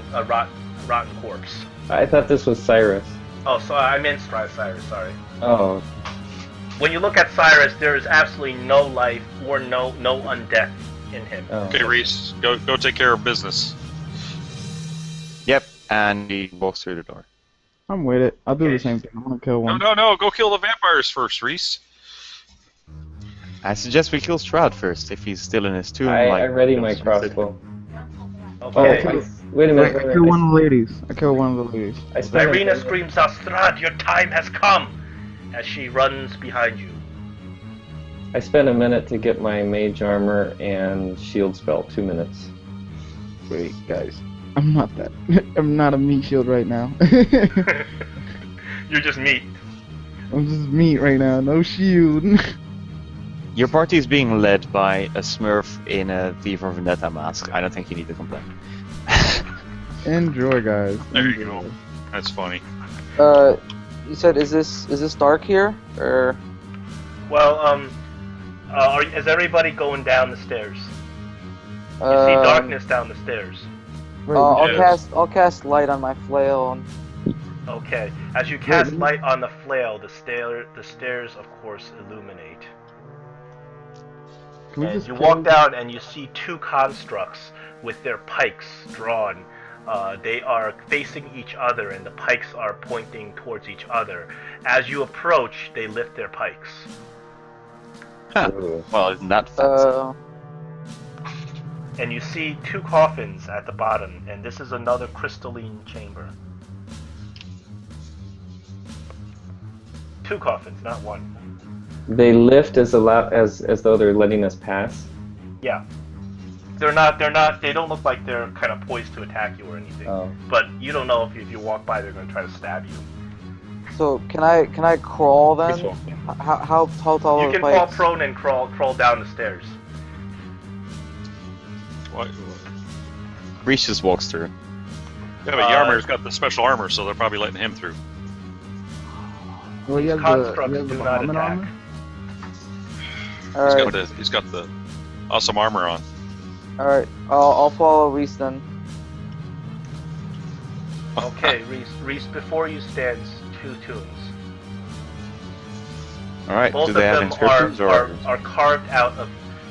corpse. I thought this was Cyrus. Oh, so I meant Cyrus. Sorry. Oh, When you look at Cyrus, there is absolutely no life or no undeath in him. oh. Okay, Reese, go take care of business. Yep, and he walks through the door. I'm with it. I'll do Okay. the same thing. I'm gonna kill one. No, go kill the vampires first, Reese. I suggest we kill Strahd first if he's still in his tomb. I ready my crossbow. Okay. Oh, wait a minute. I killed one of the ladies. I killed one of the ladies. I spent a Irina minute- screams out, "Strahd, your time has come!" as she runs behind you. I spent a minute to get my mage armor and shield spell. 2 minutes. Wait, guys. I'm not that. I'm not a meat shield right now. You're just meat. I'm just meat right now. No shield. Your party is being led by a Smurf in a V for Vendetta mask. I don't think you need to complain. Enjoy, guys. There you Enjoy. go. That's funny. You said is this dark here or? Well, is everybody going down the stairs? You see darkness down the stairs. Wait, I'll cast light on my flail. Okay. As you cast light on the flail, the stairs, of course, illuminate. can we And just you kill- walk down and you see two constructs with their pikes drawn. They are facing each other and the pikes are pointing towards each other. As you approach, they lift their pikes. Huh. Ooh. Well, isn't that fancy? And you see two coffins at the bottom, and this is another crystalline chamber. Two coffins, not one. They lift as though they're letting us pass. Yeah. They don't look like they're kind of poised to attack you or anything. Oh. But you don't know if you walk by, they're going to try to stab you. So can I crawl then? Sure. How tall You are can the fall pikes? prone and crawl down the stairs. What? Reese just walks through. Yeah, but Yarmir's got the special armor, so they're probably letting him through. Well, he has Constructs the do not Bahamut attack. armor? All right, He's got the awesome armor on. all right. I'll follow Reese then. Okay, Reese, before you stands two tombs. Alright, Both do of they have them inscriptions are carved out of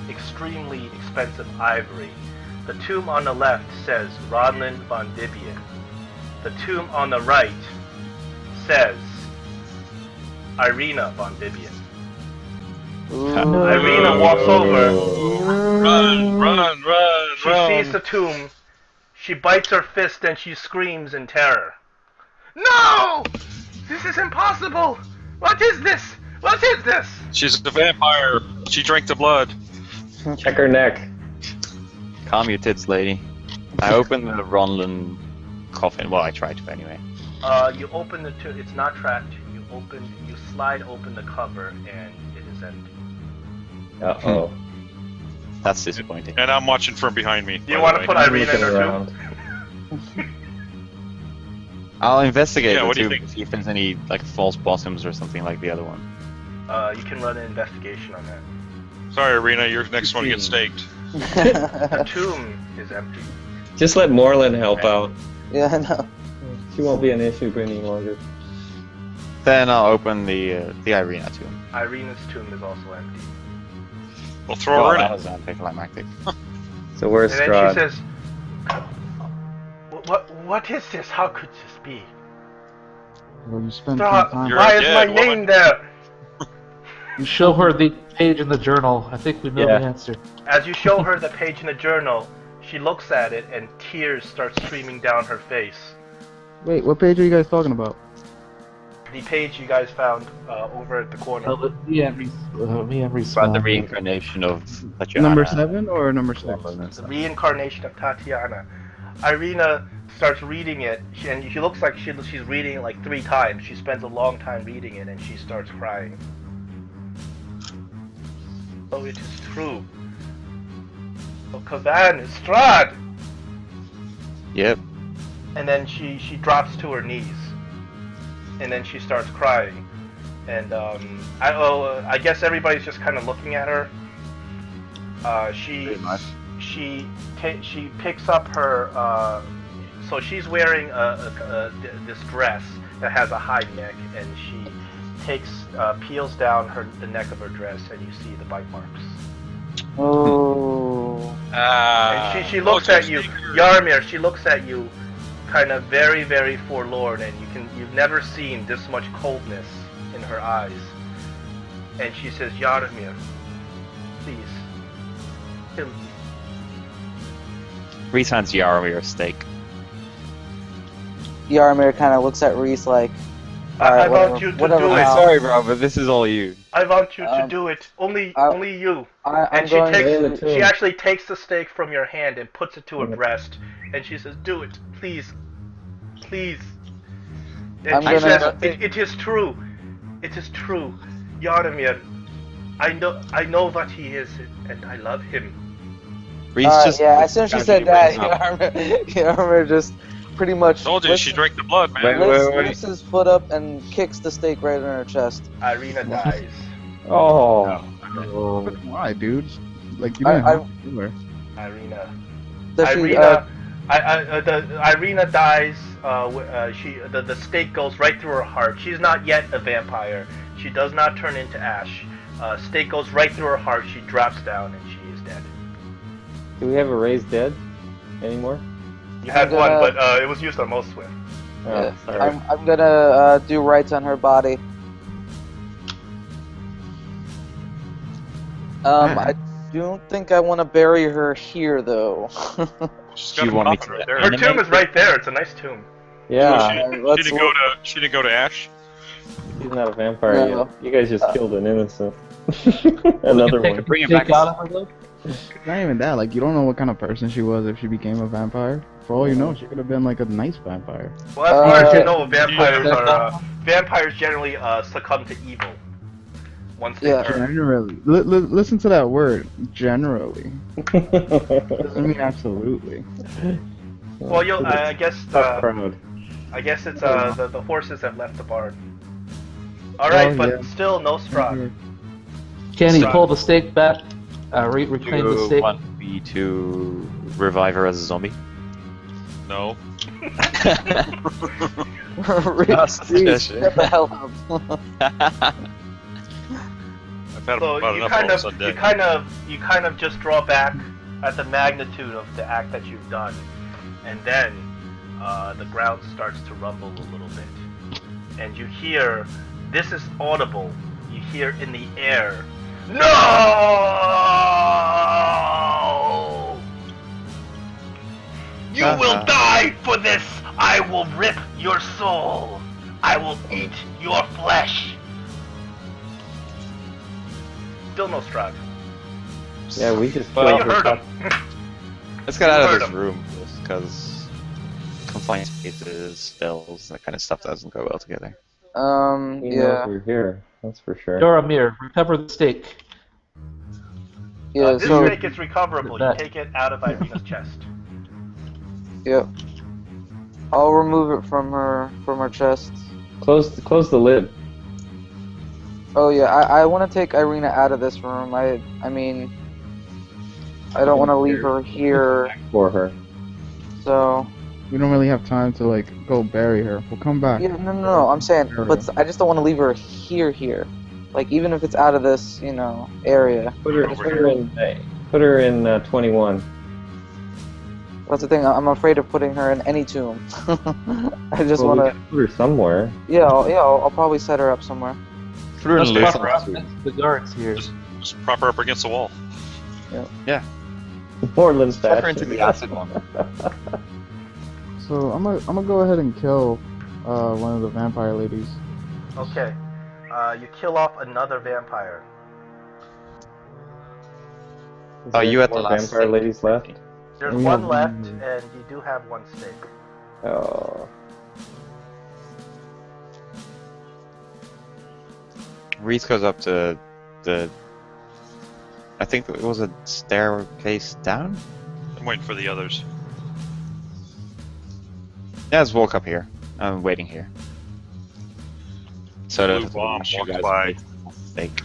extremely expensive ivory. The tomb on the left says Rodlin von Dibian. The tomb on the right says Irina von Dibian. Irina walks over. Run! She sees the tomb. She bites her fist and she screams in terror. No! This is impossible! What is this? What is this? She's a vampire. She drank the blood. Check her neck. Calm your tits, lady. I open the Ronlin coffin. Well, I try to anyway. You open the tomb. It's not trapped. You slide open the cover and it is empty. Uh-oh. That's disappointing. And I'm watching from behind me. Do you want to put I'm Irina in looking her around. tomb? I'll investigate Yeah, the what do you tomb think? to see if there's any like false bottoms or something like the other one. You can run an investigation on that. Sorry, Arena, your next one gets staked. The tomb is empty. Just let Morlin help out. Yeah, I know. She won't be an issue any longer. Then I'll open the Irina tomb. Irina's tomb is also empty. We'll throw her in that it. was anticlimactic. So where's And then Strahd? she says, "What is this? How could this be? Well, you spend some Strahd, time. You're why is dead, my woman. name there?" You show her the page in the journal. I think we know Yeah. the answer. As you show her the page in the journal, she looks at it and tears start streaming down her face. Wait, what page are you guys talking about? The page you guys found over at the corner. Me and Reese About the respond. reincarnation of Tatiana. Number 7 or number 6? The reincarnation of Tatiana. Irina starts reading it, and she looks like she's reading it like 3 times. She spends a long time reading it, and she starts crying. Oh, it is true. Oh, Kavan, Strahd! Yep. And then she drops to her knees, and then she starts crying. And I guess everybody's just kind of looking at her. She Pretty much. she picks up her. So she's wearing this dress that has a high neck, and she peels down the neck of her dress, and you see the bite marks. Oh. And she looks at you, Yarmir. She looks at you, kind of very, very forlorn, and you've never seen this much coldness in her eyes. And she says, "Yarmir, please, kill me." Reese hands Yarmir a steak. Yarmir kind of looks at Reese like, Alright, want you to whatever do I'm it. now. sorry, bro, but this is all you. I want you to Um, do it. Only I- you. I'm And she going takes. Lay in the to. tomb. She actually takes the stake from your hand and puts it to her breast, and she says, "Do it, please, please." And I'm she gonna- says, "It is true. It is true, Yaramir. I know what he is, and I love him." Reese just Yeah, as soon as she said that, casually Yarmer just pretty much Told you, she drank the blood, man. lifts his foot up and kicks the stake right in her chest. Irina dies. Oh. Why, dude? Like you I- didn't have to do her. Irina. Does she, Irina. Irina dies. The stake goes right through her heart. She's not yet a vampire. She does not turn into ash. Stake goes right through her heart. She drops down and she is dead. Do we have a raised dead anymore? You had I'm one, gonna- but it was used on most Swift. Oh, Yeah, sorry. I'm gonna do rites on her body. I don't think I want to bury her here though. She's Do got you a want me coffin to right there. Her tomb is right there. It's a nice tomb. Yeah, She didn't go to Ash. he's not a vampire No. yet. You guys just killed an innocent. Another Take one. Bring it stake back. out of her leg? It's not even that. Like you don't know what kind of person she was if she became a vampire. For all you know, she could have been like a nice vampire. Well, as far as you know, yeah. vampires generally succumb to evil. Once they Yeah. turn. Generally, listen to that word. Generally doesn't mean absolutely. Well, I guess Tough crowd. I guess it's the horses have left the barn. All right, Oh, but yeah. still no Strahd. Can he Strahd. pull the stake back? Reclaim the You stake? want me to revive her as a zombie? No. Reese, suggestion. get the hell out. I've had So about you enough kind all of Sunday. you kind of just draw back at the magnitude of the act that you've done, and then the ground starts to rumble a little bit, and you hear, this is audible. You hear in the air, "No! You will die for this! I will rip your soul! I will eat your flesh!" Still no Strahd. Yeah, we just But killed you her heard top- him. Let's get You out of heard this him. room, because confined spaces, spells, that kind of stuff doesn't go well together. He knows Yeah. we're here. That's for sure. Yoramir, recover the stake. Yeah, This so, stake is recoverable. You take it out of Irina's chest. yep. I'll remove it from her chest. Close the lid. Oh yeah, I want to take Irina out of this room. I mean, I don't want to leave her here, For her. so... We don't really have time to like go bury her. We'll come back. Yeah, no, I'm saying, but I just don't want to leave her here. Like, even if it's out of this, area. Put her in 21. That's the thing, I'm afraid of putting her in any tomb. I just Well, we want can put her somewhere. to... Yeah, I'll probably set her up somewhere. Through Let's and prop loose. her up against the guards here. Just prop her up against the wall. Moreland Put her into fashion. the acid one. So I'm gonna go ahead and kill one of the vampire ladies. Okay. You kill off another vampire. Is Oh, there you had the more last vampire stake. ladies left? There's We one have left, one. and you do have one stake. Oh. Reese goes up to the... I think it was a staircase down? I'm waiting for the others. Yeah, let's walk up here. I'm waiting here. So Blue that bomb you walks guys by. make a mistake.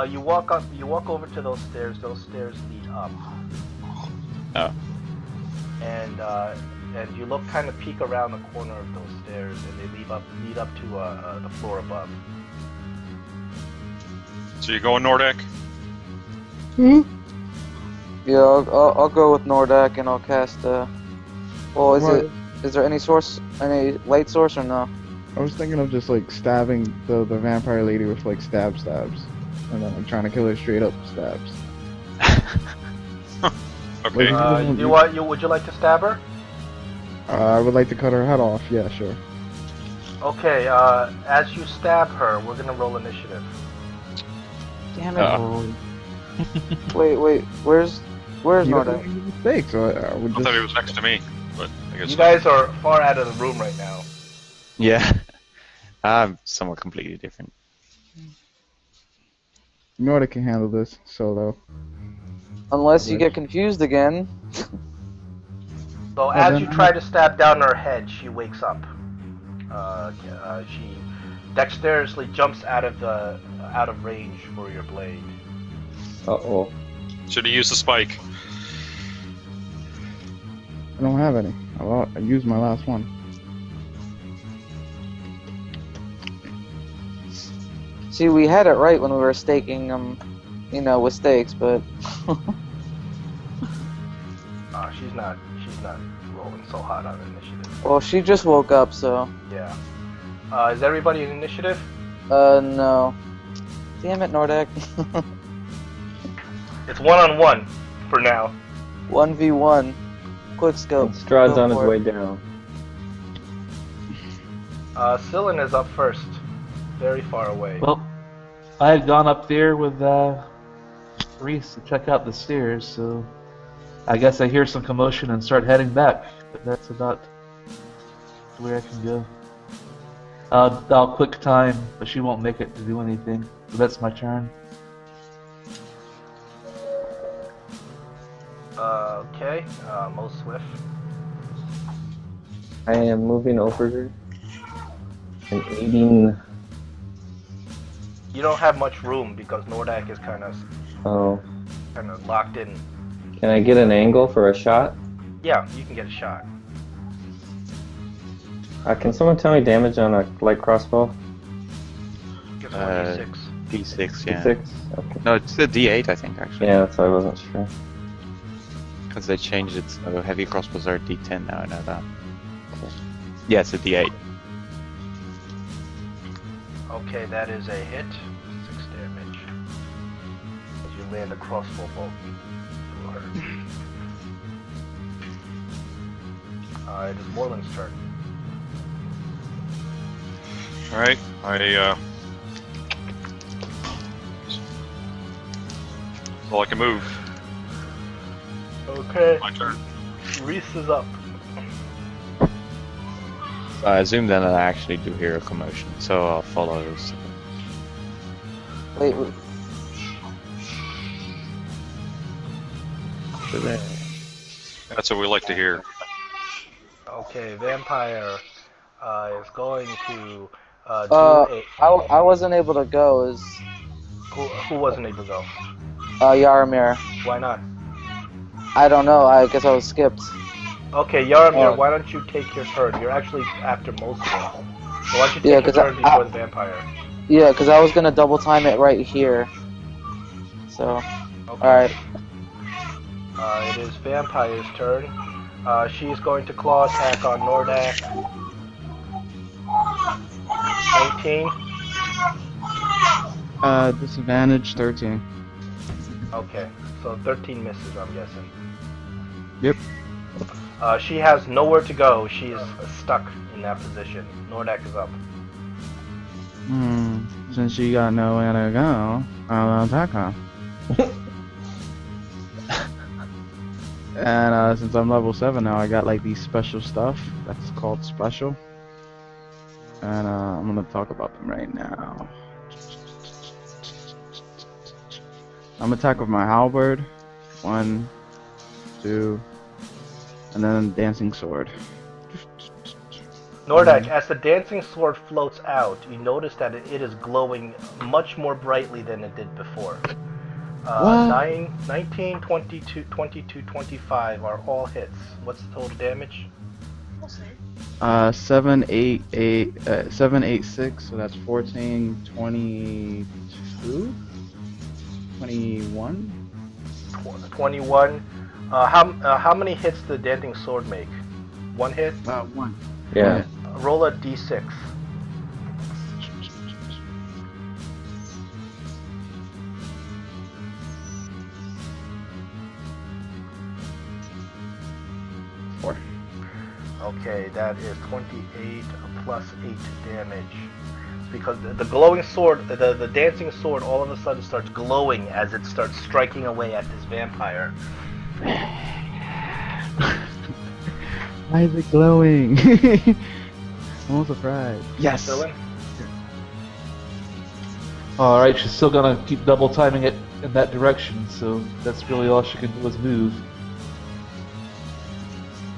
You walk up. You walk over to those stairs. Those stairs lead up. Oh. And you look kind of peek around the corner of those stairs, and they lead up to the floor above. So you going Nordic? Yeah, I'll go with Nordak and I'll cast, well, is there any light source or no? I was thinking of just like stabbing the vampire lady with like stabs, and then like trying to kill her straight up stabs. Okay. Would you like to stab her? I would like to cut her head off. Yeah, sure. Okay. As you stab her, we're gonna roll initiative. Damn it. Wait. Where's You don't Nordic? make any mistakes, so I would I just. thought he was next to me, but I guess You not. guys are far out of the room right now. Yeah. I'm somewhat completely different. Nordic can handle this solo. Unless you get confused again. So Well, as then you I'm try not- to stab down her head, she wakes up. She dexterously jumps out of range for your blade. Uh-oh. Should he use the spike? I don't have any. I used my last one. See, we had it right when we were staking them, with stakes, but She's not rolling so hot on initiative. well, she just woke up, so Yeah. Is everybody in initiative? no. Damn it, Nordic. It's 1-on-1 for now. 1v1. Quick scope. And Strahd's Go on his for it. way down. Scylla is up first, very far away. Well, I had gone up there with Reese to check out the stairs, so I guess I hear some commotion and start heading back. But that's about where I can go. I'll quick time, but she won't make it to do anything. So that's my turn. Okay, most swift. I am moving over and aiding. You don't have much room because Nordak is kind of Oh, locked in. can I get an angle for a shot? Yeah, you can get a shot. Can someone tell me damage on a light crossbow? Give someone D6. D6, yeah. D6? Okay. No, it's the D8, I think, actually. Yeah, that's why I wasn't sure. Because they changed it, so heavy crossbows are D10 now, I know that. Yeah, it's a D8. Okay, that is a hit. 6 damage. As you land a crossbow bolt through her. It is Moreland's turn. All right. So I can move. Okay, My turn. Reese is up. I assume then that I actually do hear a commotion, so I'll follow. Wait. That's what we like to hear. Okay, Vampire is going to do I wasn't able to go. Is Who wasn't able to go? Yaramir. Why not? I don't know. I guess I was skipped. Okay, Yaramir, Oh. why don't you take your turn? You're actually after most of them. So why don't you take Yeah, your 'cause turn I- before the Vampire? Yeah, because I was gonna double time it right here. So, Okay. alright. It is Vampire's turn. She's going to claw attack on Nordak. 19. Disadvantage 13. Okay, so 13 misses, I'm guessing. Yep. She has nowhere to go. She is stuck in that position. Nordak is up. Since she got nowhere to go, I'll attack her. And since I'm level 7 now, I got like these special stuff that's called special. And I'm gonna talk about them right now. I'm gonna attack with my halberd. 1, 2, and then dancing sword. Nordak, as the dancing sword floats out, you notice that it is glowing much more brightly than it did before. 19, 22, 22, 25 are all hits. What's the total damage? 7, 8, 7, 8, 6. So that's 14, 22, 21. 21. How many hits did the dancing sword make? One hit? 1. Yeah. Roll a d6. 4. Okay, that is 28 plus 8 damage. Because the glowing sword, the dancing sword, all of a sudden starts glowing as it starts striking away at this vampire. Why is it glowing? I'm surprised. Yes. Dylan? Alright, she's still gonna keep double timing it in that direction, so that's really all she can do is move.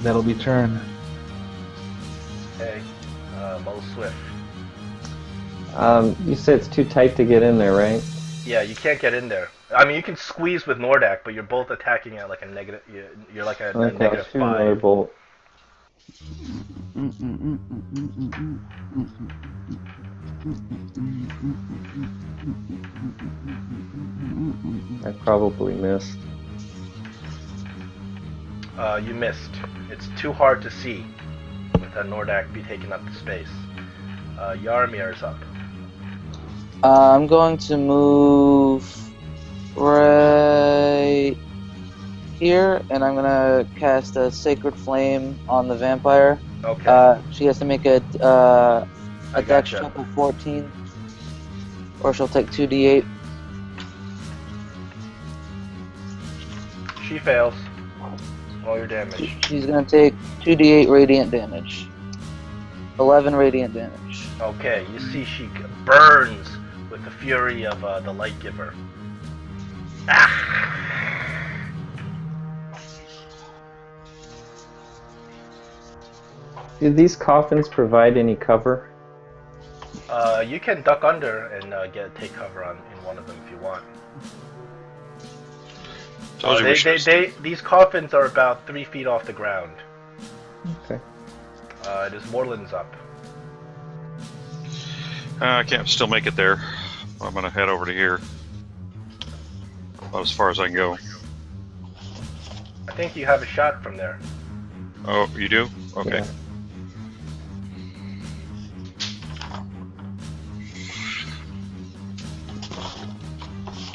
That'll be turn. Okay, Mo Swift. You said it's too tight to get in there, right? Yeah, you can't get in there. I mean, you can squeeze with Nordak, but you're both attacking at like a negative. You're like a Okay, I'll negative shoot another 5. bolt. I probably missed. You missed. It's too hard to see with a Nordak be taking up the space. Yarmir's up. I'm going to move right here, and I'm gonna cast a Sacred Flame on the vampire. Okay. She has to make a I dex gotcha. check of 14, or she'll take 2d8. She fails. Roll your damage. She's gonna take 2d8 radiant damage. 11 radiant damage. Okay, you see she burns with the fury of the Light Giver. Ah! Do these coffins provide any cover? You can duck under and take cover in one of them if you want. Told you we should- These coffins are about 3 feet off the ground. Okay. It is Moreland's up. I can't still make it there. I'm gonna head over to here. About as far as I can go. I think you have a shot from there. Oh, you do? Okay. Yeah.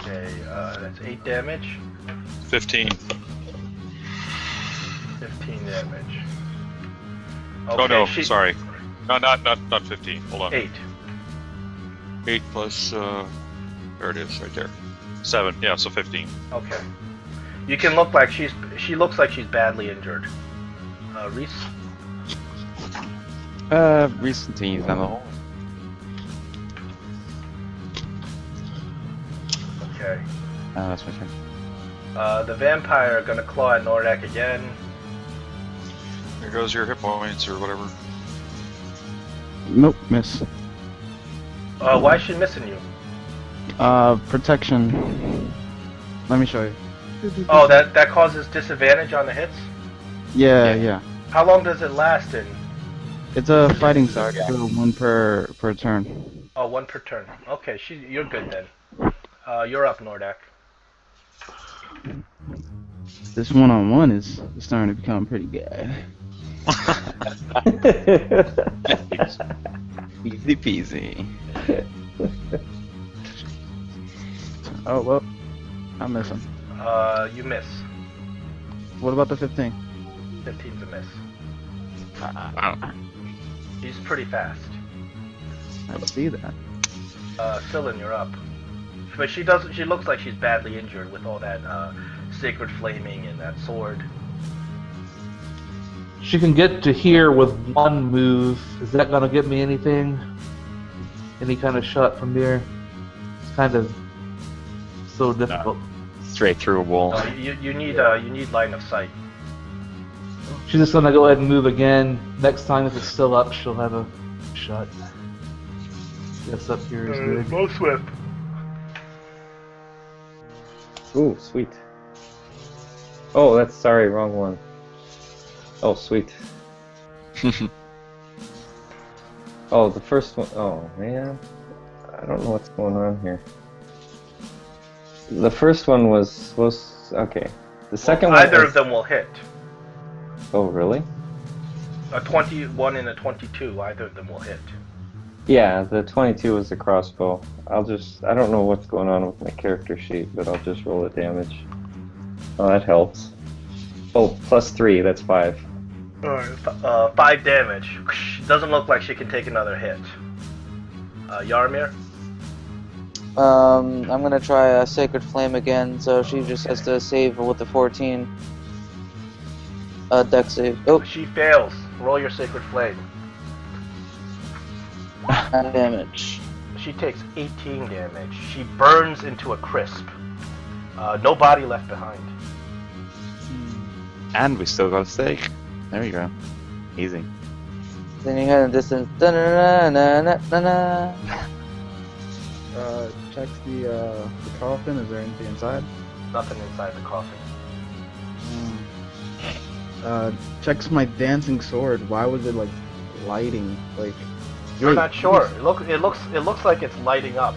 Okay, that's 8 damage. 15. 15 damage. Oh no, she- sorry. No, not 15. Hold on. 8. 8 plus, there it is, right there. 7, yeah, so 15. Okay. You can look like she looks like she's badly injured. Reese? Recent teams, I'm a Okay. that's my turn. The vampire gonna claw at Nordak again. There goes your hit points or whatever. Nope, miss. Why is she missing you? Protection. Let me show you. Oh, that causes disadvantage on the hits? Yeah. How long does it last in? It's a fighting start, so 1 per turn. Oh, 1 per turn. Okay, you're good then. You're up, Nordak. This one-on-one is starting to become pretty good. Easy peasy. Oh, well. I'm missing. You miss. What about the 15? 15's a miss. Wow. He's pretty fast. I see that. Scylla, you're up. But she looks like she's badly injured with all that sacred flaming and that sword. She can get to here with one move. Is that gonna get me anything? Any kind of shot from there? It's kind of so difficult. Straight through a wall. No, you need line of sight. She's just gonna go ahead and move again. Next time, if it's still up, she'll have a shot. Yes, up here is good. Mo Swift. Ooh, sweet. Oh, sorry, wrong one. Oh, sweet. Oh, the first one. Oh, man. I don't know what's going on here. The first one was okay. The second one. Either of them will hit. Oh, really? A 21 and a 22, either of them will hit. Yeah, the 22 was the crossbow. I don't know what's going on with my character sheet, but I'll just roll the damage. Oh, that helps. Oh, +3, that's 5. Alright, 5 damage. Doesn't look like she can take another hit. Yarmir? I'm gonna try a Sacred Flame again, so she just has to save with the 14. Dex save. Oh, She fails. Roll your Sacred Flame. and damage. She takes 18 damage. She burns into a crisp. No body left behind. And we still got a stake. There you go. Easy. Then you head in distance. Da-na-na-na-na-na-na. Checks the coffin. Is there anything inside? Nothing inside the coffin. Checks my dancing sword. Why was it like lighting? Like You're not sure. It looks like it's lighting up.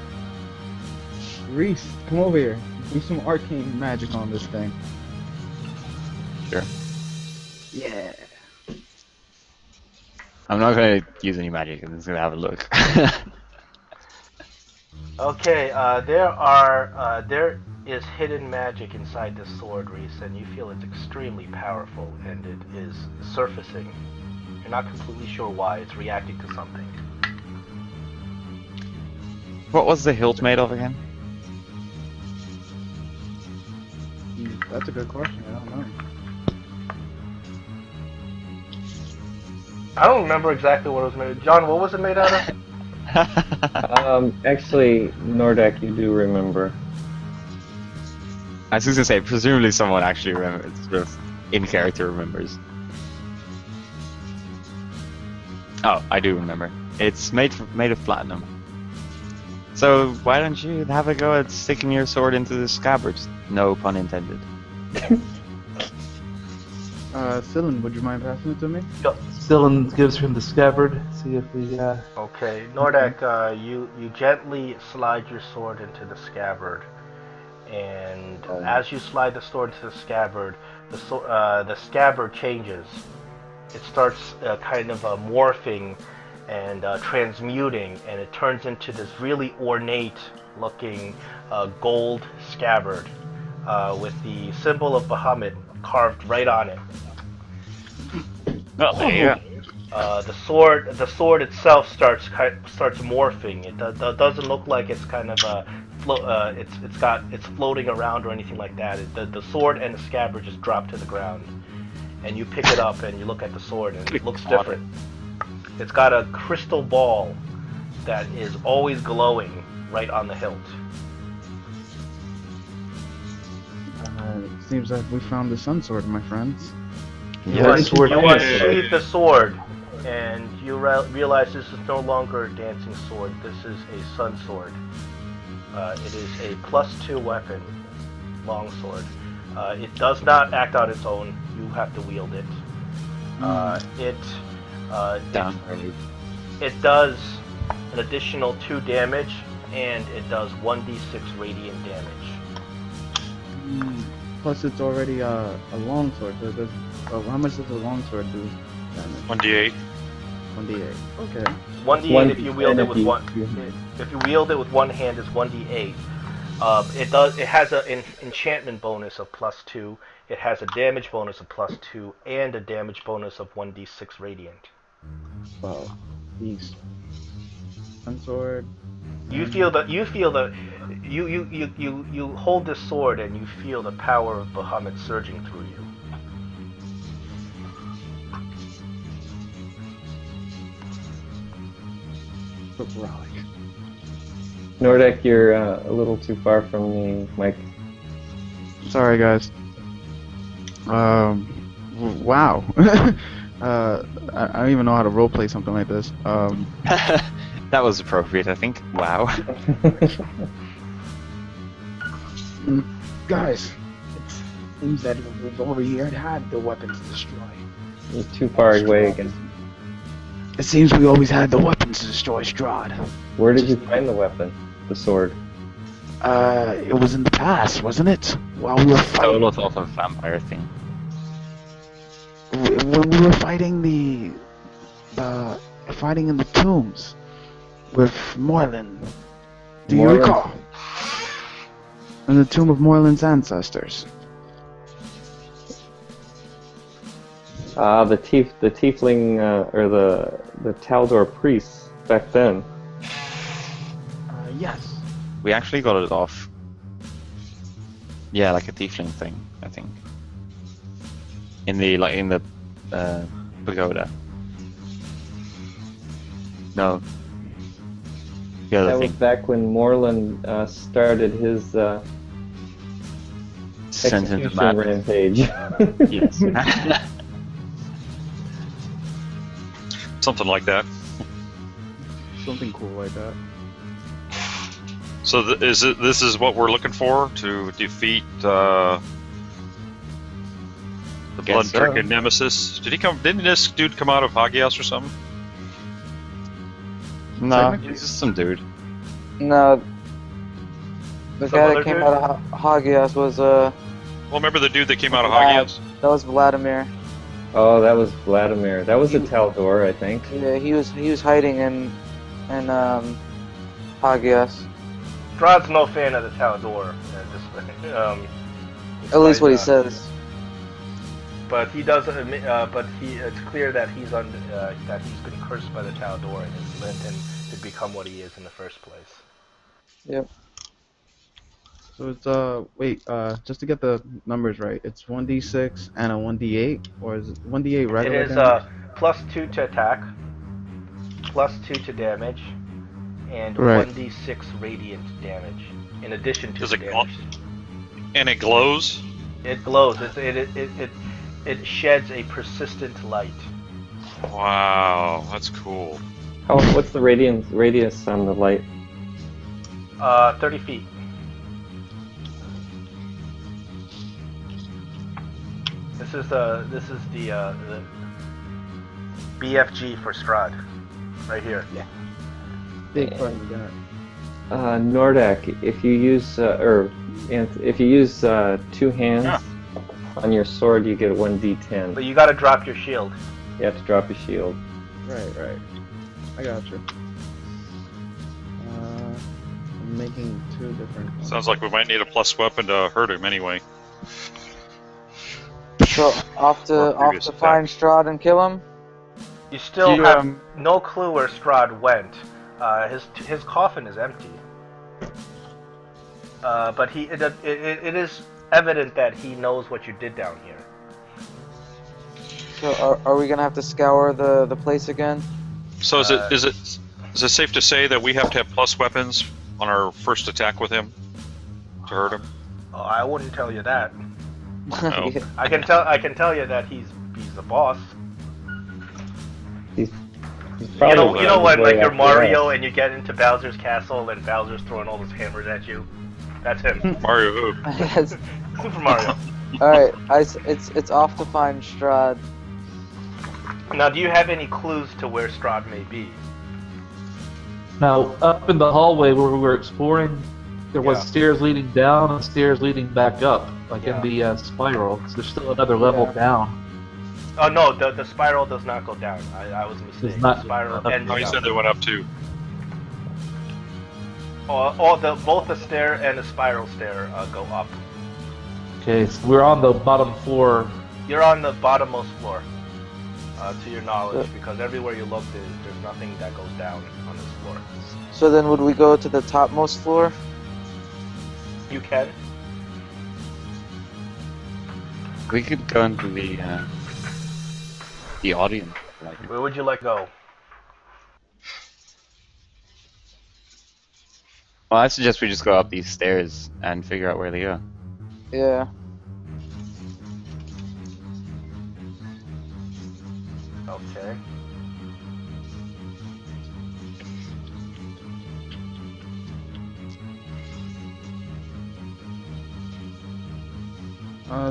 Reese, come over here. Do some arcane magic on this thing. Sure. Yeah. I'm not gonna use any magic. I'm just gonna have a look. Okay, there is hidden magic inside this sword, Reese, and you feel it's extremely powerful, and it is surfacing. You're not completely sure why. It's reacting to something. What was the hilt made of again? That's a good question. I don't know. I don't remember exactly what it was made of. John, what was it made out of? Actually, Nordek, you do remember. I was just gonna say, presumably someone actually remembers, sort of in character remembers. Oh, I do remember. It's made of platinum. So why don't you have a go at sticking your sword into the scabbard? No pun intended. Cyllin, would you mind passing it to me? Dylan gives him the scabbard. See if we. Okay, Nordek, you gently slide your sword into the scabbard, and as you slide the sword into the scabbard, the scabbard changes. It starts kind of morphing and transmuting, and it turns into this really ornate-looking gold scabbard with the symbol of Bahamut carved right on it. Oh, there you go. The sword itself starts morphing. It doesn't look like it's kind of it's floating around or anything like that. The sword and the scabbard just drop to the ground, and you pick it up and you look at the sword and it looks different. It's got a crystal ball that is always glowing right on the hilt. It seems like we found the sunsword, my friends. You unsheath the sword, and you realize this is no longer a dancing sword. This is a sun sword. It is a +2 weapon, long sword. It does not act on its own. You have to wield it. It does an additional 2 damage, and it does 1d6 radiant damage. Plus, it's already a long sword. So it does, how much does a long sword do damage? 1d8. 1d8. Okay. 1d8 if you wield it with one. If you wield it with one hand, is 1d8. It has an enchantment bonus of +2. It has a damage bonus of +2 and a damage bonus of 1d6 radiant. Wow. Beast. Sunsword. You hold this sword and you feel the power of Bahamut surging through you. Nordek, you're a little too far from the mic. Sorry, guys. Wow. I don't even know how to roleplay something like this. That was appropriate, I think. Wow. Guys, it seems that it was over here. It had the weapons to destroy. You're too far away again. It seems we always had the weapons to destroy Strahd. Where did you find the weapon? The sword? It was in the past, wasn't it? While we were fighting. Solo's also a vampire thing. When we were fighting fighting in the tombs with Moylan. Do you recall? In the tomb of Moylan's ancestors. The tiefling or the Taldor priests back then. Yes. We actually got it off. Yeah, like a tiefling thing, I think. In the pagoda. No. The other That was thing. back when Moreland started his Sent into execution madness. rampage. Yes. Something like that. Something cool like that. So this is what we're looking for to defeat the Guess blood-drinking so. nemesis. Didn't this dude come out of Hagios or something? No, Technically- he's just some dude. No. The Some guy other that came dude? out of Hagios was Well, remember the dude that came out of Vlad. Hagios? That was Vladimir. Oh, that was Vladimir. That was a Taldor, I think. Yeah, he was hiding in Hagios. Strahd's no fan of the Taldor. At least what he despite, says. But he does admit, it's clear that he's been cursed by the Taldor and it's led him to become what he is in the first place. Yep. So it's wait, just to get the numbers right, it's 1d6 and a 1d8, or is it 1d8 It regular is damage? +2 to attack, +2 to damage, and Right. 1d6 radiant damage in addition to Does the it glow? damage. And it glows? It glows. It sheds a persistent light. Wow, that's cool. What's the radius on the light? 30 feet. This is the BFG for Strahd, right here. Big fucking guy. Nordak, if you use two hands Yeah. on your sword, you get 1d10. But you gotta drop your shield. You have to drop a shield. Right. I got you. I'm making two different. Sounds like we might need a plus weapon to hurt him anyway. So off to previous find Strahd and kill him. You still You, have no clue where Strahd went. His coffin is empty. But it is evident that he knows what you did down here. So are we gonna have to scour the place again? So is it safe to say that we have to have plus weapons on our first attack with him to hurt him? Oh, I wouldn't tell you that. No. I can tell you that he's the boss. He's You probably know when like you're after Mario us. and you get into Bowser's castle and Bowser's throwing all those hammers at you? That's him. Mario who? Yes. Super Mario. Alright, it's off to find Strahd. Now, do you have any clues to where Strahd may be? Now, up in the hallway where we were exploring, there was Yeah. stairs leading down and stairs leading back up, like Yeah. in the spiral. So there's still another level Yeah. down. Oh no, the spiral does not go down. I was mistaken. not- The spiral oh, ends Oh, he up. said they went up too. Both the stair and the spiral stair go up. Okay, so we're on the bottom floor. You're on the bottommost floor, to your knowledge, because everywhere you look, there's nothing that goes down on this floor. So then would we go to the topmost floor? You can. We could go into the audience. Like, Where would you like to go? well, I suggest we just go up these stairs and figure out where they go. Yeah. Okay.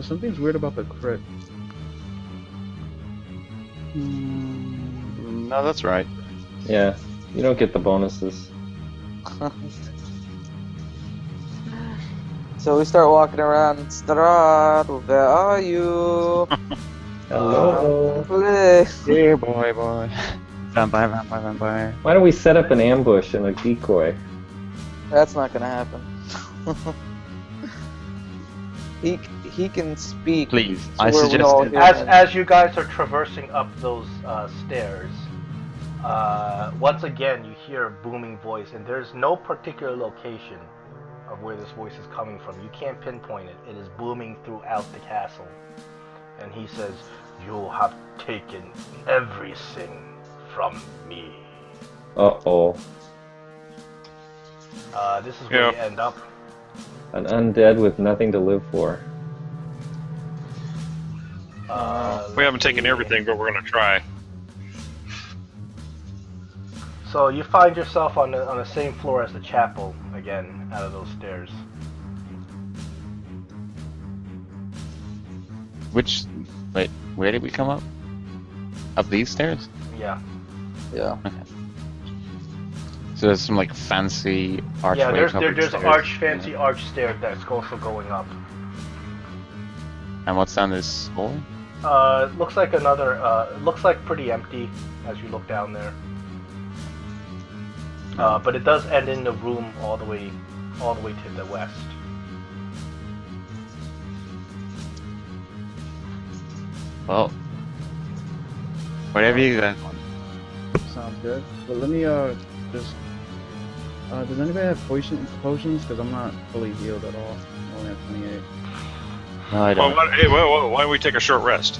Something's weird about the crit. No, that's right. Yeah, you don't get the bonuses. So we start walking around. Strahd, where are you? Hello. Please. Dear boy. Vampire. Why don't we set up an ambush and a decoy? That's not gonna happen. he can speak. Please, to I where we suggest all it. hear As him. as you guys are traversing up those stairs, once again you hear a booming voice, and there's no particular location of where this voice is coming from. You can't pinpoint it. It is booming throughout the castle, and he says, "You have taken everything from me." Uh-oh. This is where Yeah. you end up. An undead with nothing to live for. We haven't taken let's see. everything, but we're gonna try. So you find yourself on the same floor as the chapel again, out of those stairs. Which, wait, where did we come up? Up these stairs? Yeah. Yeah. So there's some like fancy archway. Yeah, there's covered there's stairs. fancy arch stair that's also going up. And what's down this hallway? Looks like another. Looks like pretty empty as you look down there. But it does end in the room all the way to the west. Well, whatever you guys want. Sounds good. But let me just. Does anybody have potions? Because I'm not fully healed at all. I only have 28. No, I Well, don't. why don't we take a short rest?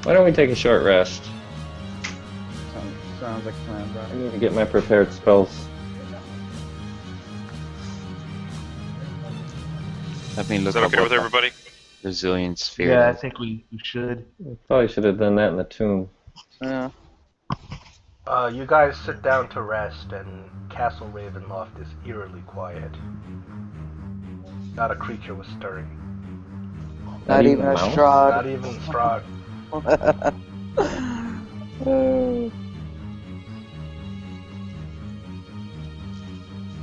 Why don't we take a short rest? Sounds like a plan, bro. I need to get my prepared spells. Let me look Is that up okay what with the everybody? Resilient sphere. Yeah, I is. think we should. Probably should have done that in the tomb. Yeah. You guys sit down to rest, and Castle Ravenloft is eerily quiet. Not a creature was stirring. Not even a mouse? Not Strahd. even Strahd.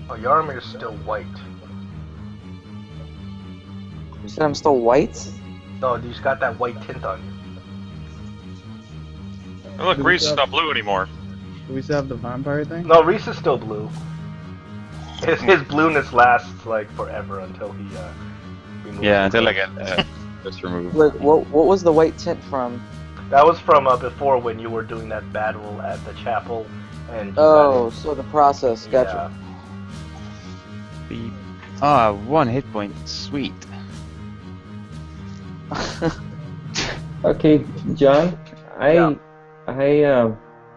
Oh, your armor is still white. You said I'm still white? No, you just got that white tint on you. Oh, look, Do we Reese is have- not blue anymore. Do we still have the vampire thing? No, Reese is still blue. His blueness lasts like forever until he removes Yeah, the until I clothes. get this removed. Wait, what was the white tint from? That was from before when you were doing that battle at the chapel, and you Oh, got so the process. it. Gotcha. Beep. Ah, 1 hit point. Sweet. Okay, John.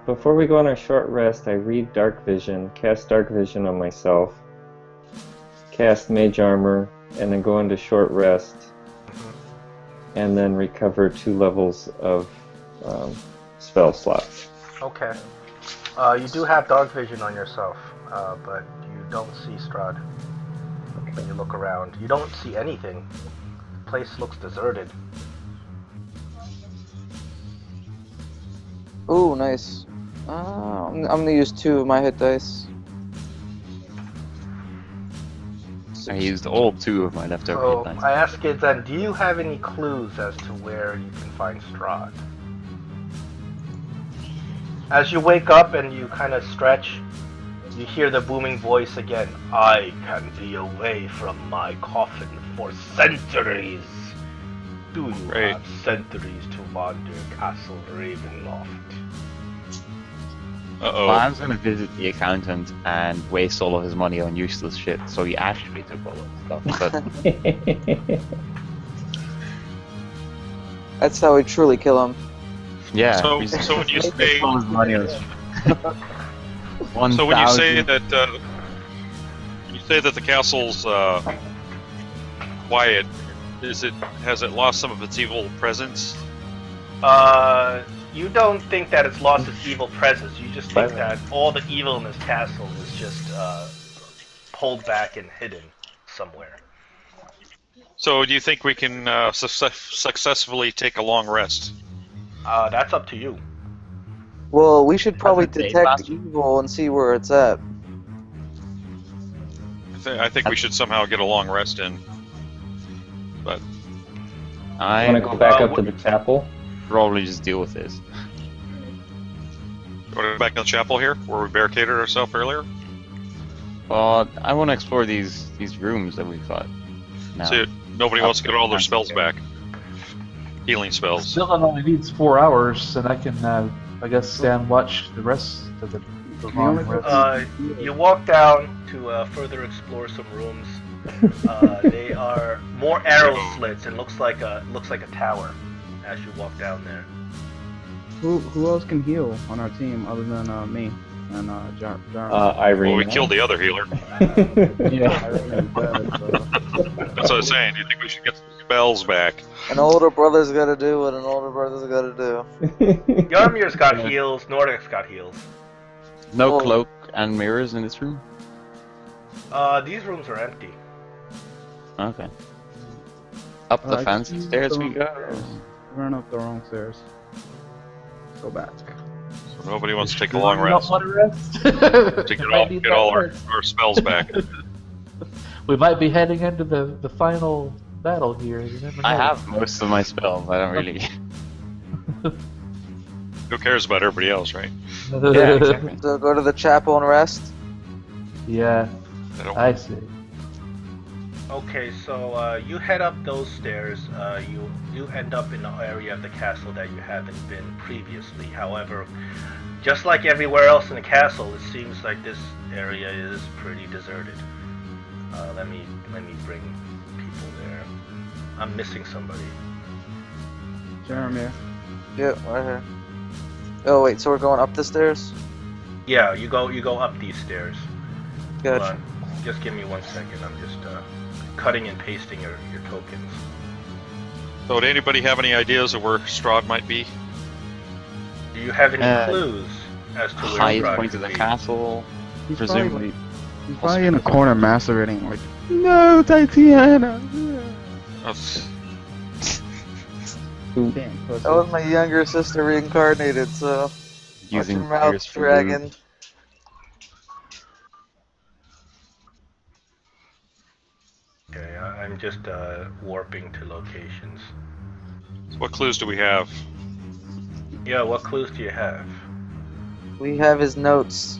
Before we go on our short rest, I read Dark Vision, cast Dark Vision on myself, cast Mage Armor, and then go into short rest, and then recover 2 levels of spell slots. Okay. You do have dark vision on yourself, but you don't see Strahd. When you look around, you don't see anything. The place looks deserted. Ooh, nice. I'm gonna use 2 of my hit dice. I used all 2 of my leftover So hit dice. I ask kids then, do you have any clues as to where you can find Strahd? As you wake up and you kind of stretch, you hear the booming voice again. I can be away from my coffin for centuries. Do you Great. have centuries to wander Castle Ravenloft? Uh-oh. Well, I was gonna visit the accountant and waste all of his money on useless shit, so he actually took all of the stuff. But That's how we truly kill him. yeah, So- we so when you wasted say- all his money on So when you say 1,000 that, the castle's quiet, has it lost some of its evil presence? You don't think that it's lost its evil presence. You just think that all the evil in this castle is just pulled back and hidden somewhere. So do you think we can successfully take a long rest? That's up to you. Well, we should probably Hasn't Dave detect asked? evil and see where it's at. I think we should somehow get a long rest in. But I want to go back up to the chapel. probably just deal with this. we're back in the chapel here, where we barricaded ourselves earlier. But I want to explore these rooms that we've got. No. See, nobody wants to get all their spells back. Healing spells. Still only needs 4 hours, and I can, I guess, stand watch the rest of the long only rest. You walk down to further explore some rooms. They are more arrow slits and looks like a tower as you walk down there. Who else can heal on our team other than me and Jar? Irene. Well, we killed the other healer. Yeah, Irene's dead, so. That's what I was saying. Do you think we should get some spells back? An older brother's gotta do what an older brother's gotta do. Yarmir's got heals. Nordic's got heals. No Oh. cloak and mirrors in this room? These rooms are empty. Okay. Up the I fancy see stairs we some go? stairs. Run up the wrong stairs. Go back. So nobody wants to take a long You rest. don't want to rest? To Might need get that all our rest. spells back. We might be heading into the final battle here. You never know. I have most of my spells, I don't really... Who cares about everybody else, right? Yeah, exactly. So go to the chapel and rest. Yeah, I don't. I see. Okay, so you head up those stairs. You end up in the area of the castle that you haven't been previously. However, just like everywhere else in the castle, it seems like this area is pretty deserted. Let me bring people there. I'm missing somebody. Jeremy. Yeah, right here. Oh wait, so we're going up the stairs? Yeah, you go up these stairs. Hold Gotcha. on. Just give me 1 second. I'm just cutting and pasting your tokens. So, did anybody have any ideas of where Strahd might be? Do you have any Uh, clues as to where Highest Strahd point could of the be? castle, He's presumably. He's probably in a corner masturbating, like, no, Tatiana. That's- Damn, pussy. That was my younger sister reincarnated, so watch using your mouth, Pierce for dragon. lube. Okay, I'm just warping to locations. what clues do we have? Yeah, what clues do you have? We have his notes.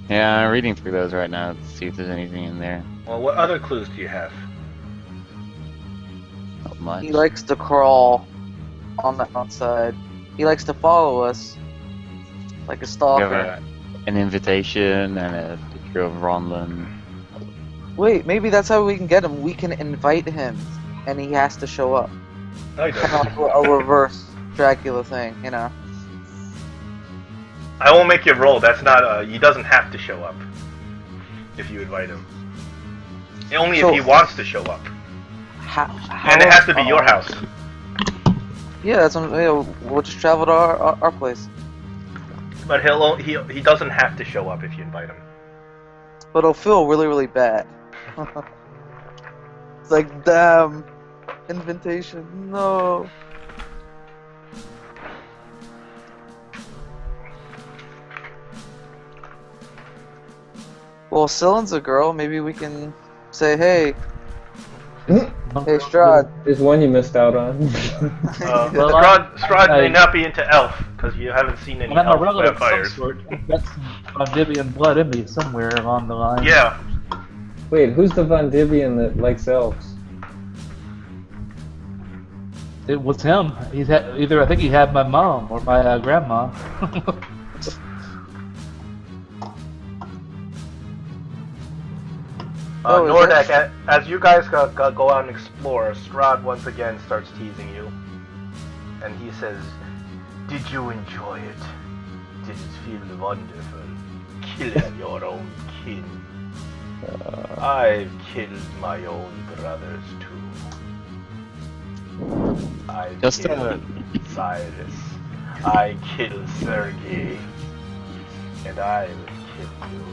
Yeah, I'm reading through those right now to see if there's anything in there. Well, what other clues do you have? Not much. He likes to crawl on the outside. He likes to follow us like a We have stalker. an invitation and a picture of Ronlin. Wait, maybe that's how we can get him. We can invite him, and he has to show up. No, he Kind doesn't. of like a reverse Dracula thing, you know? I won't make you roll. That's not. He doesn't have to show up if you invite him. Only So- if he wants to show up, How, and it has to be your house. Yeah, that's what, we'll just travel to our place. But he doesn't have to show up if you invite him. But it'll feel really, really bad. It's like, damn, invitation, no. Well, Cylin's a girl. Maybe we can say, hey, hey, Strahd. There's one you missed out on. Well, Strahd I- may not be into elf because you haven't seen any And I'm a elf relative of some vampires. sort. I've got some Vandivian blood in me somewhere along the line. Yeah, Wait, who's the Von Divian that likes elves? It was him. He's had, either I think he had my mom or my grandma. Oh, is Nordek, that- as you guys go out and explore, Strahd once again starts teasing you. And he says, "Did you enjoy it? Did it feel wonderful? Killing your own kin. I've killed my own brothers too. I Just, killed Cyrus. I killed Sergei. And I will kill you."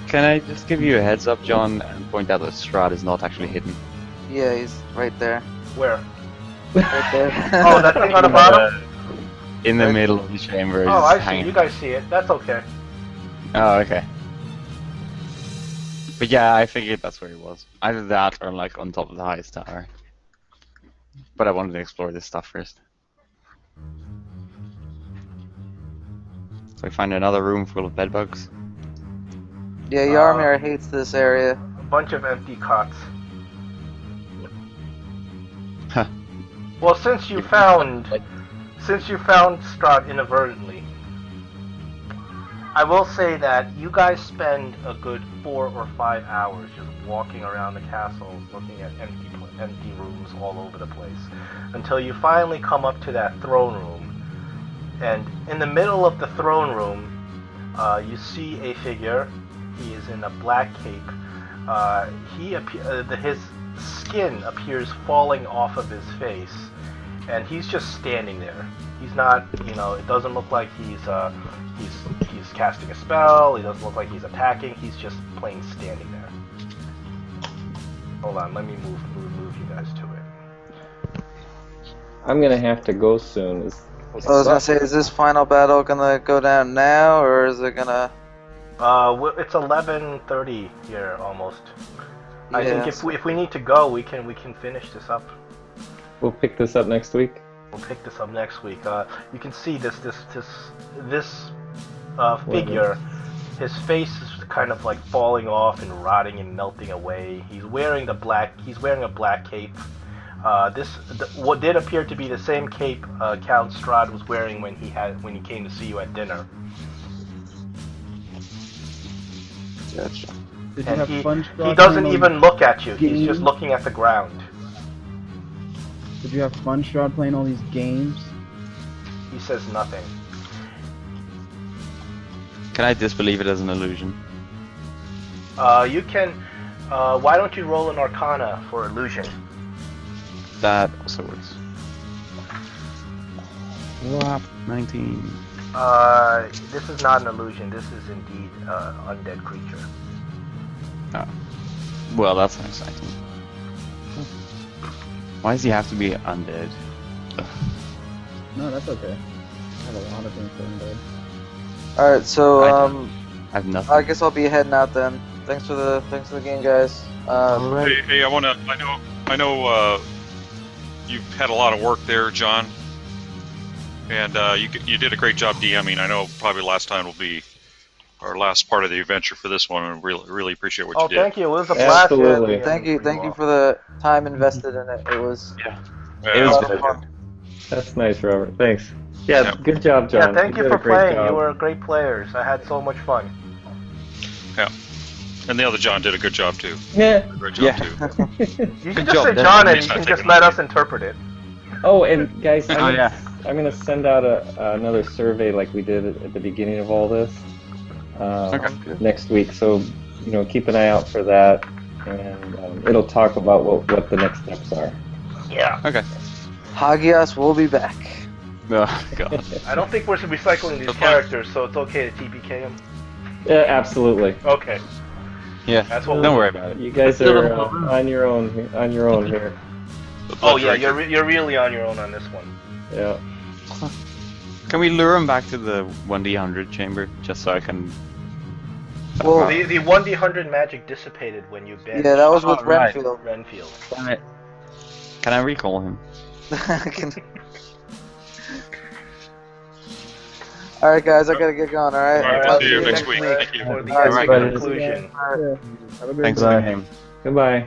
Can I just give you a heads up, John, and point out that Strahd is not actually hidden? Yeah, he's right there. Where? Right there. Oh, that thing on the bottom? In the middle of the chamber. Oh, just I see. hanging. You guys see it. That's okay. Oh, okay. But yeah, I figured that's where he was. Either that or like on top of the highest tower. But I wanted to explore this stuff first. So we find another room full of bedbugs. Yeah, Yarmir hates this area. A bunch of empty cots. Huh. Well, since you found Strahd inadvertently, I will say that you guys spend a good 4 or 5 hours just walking around the castle, looking at empty rooms all over the place, until you finally come up to that throne room. And in the middle of the throne room, you see a figure. He is in a black cape. His skin appears falling off of his face, and he's just standing there. He's not, it doesn't look like he's casting a spell. He doesn't look like he's attacking. He's just plain standing there. Hold on, let me move you guys to it. I'm gonna have to go soon. I was gonna say, is this final battle gonna go down now, or is it gonna? It's 11:30 here almost. I Yeah, think if we need to go, we can finish this up. We'll pick this up next week. We'll pick this up next week. You can see this figure. His face is kind of like falling off and rotting and melting away. He's wearing a black cape. What did appear to be the same cape Count Strahd was wearing when he came to see you at dinner. Gotcha. Did you And have fun, he Strahd, doesn't playing even all look at you. He's games? just looking at the ground. Did you have fun, Strahd, playing all these games? He says nothing. Can I disbelieve it as an illusion? You can. Why don't you roll an Arcana for illusion? That also works. Whop, 19. This is not an illusion. This is indeed undead creature. Oh. Well, that's exciting. Why does he have to be undead? Ugh. No, that's okay. I have a lot of things for undead. All right, so I have nothing. I guess I'll be heading out then. Thanks for the game, guys. Hey, I know you've had a lot of work there, John, and you did a great job DMing. I know probably last time will be our last part of the adventure for this one, and really appreciate what you did. Thank you. It was a blast. Absolutely. Thank you for the time invested in it. It was It was very fun. That's nice, Robert. Thanks. Yeah, Yeah. good job, John. Yeah, thank you did for a great playing. job. You were great players. I had so much fun. And the other John did a good job too. Yeah. Great job Yeah. too. You can Good just job, say Dan. John, and He's you not can just taking let it. us interpret it. Oh, and guys, I'm yeah. gonna send out another survey like we did at the beginning of all this next week. So keep an eye out for that, and it'll talk about what the next steps are. Yeah. Okay. Hagias will be back. Oh, God. I don't think we're recycling these Good luck. characters, so it's okay to TPK them. Yeah, absolutely. Okay. Yeah. That's what Don't worry about it. You guys are on your own here. Oh yeah, you're really on your own on this one. Yeah. Can we lure him back to the 1d100 chamber just so I can? Well, The 1d100 magic dissipated when you benched yeah, that was with Oh, right. Renfield. Renfield. Can I recall him? All right, guys, I gotta get going. All right. All right, I'll see you next week. Thank you. For the All right, epic buddy. conclusion. Have a great Thanks, day. Graham. Goodbye.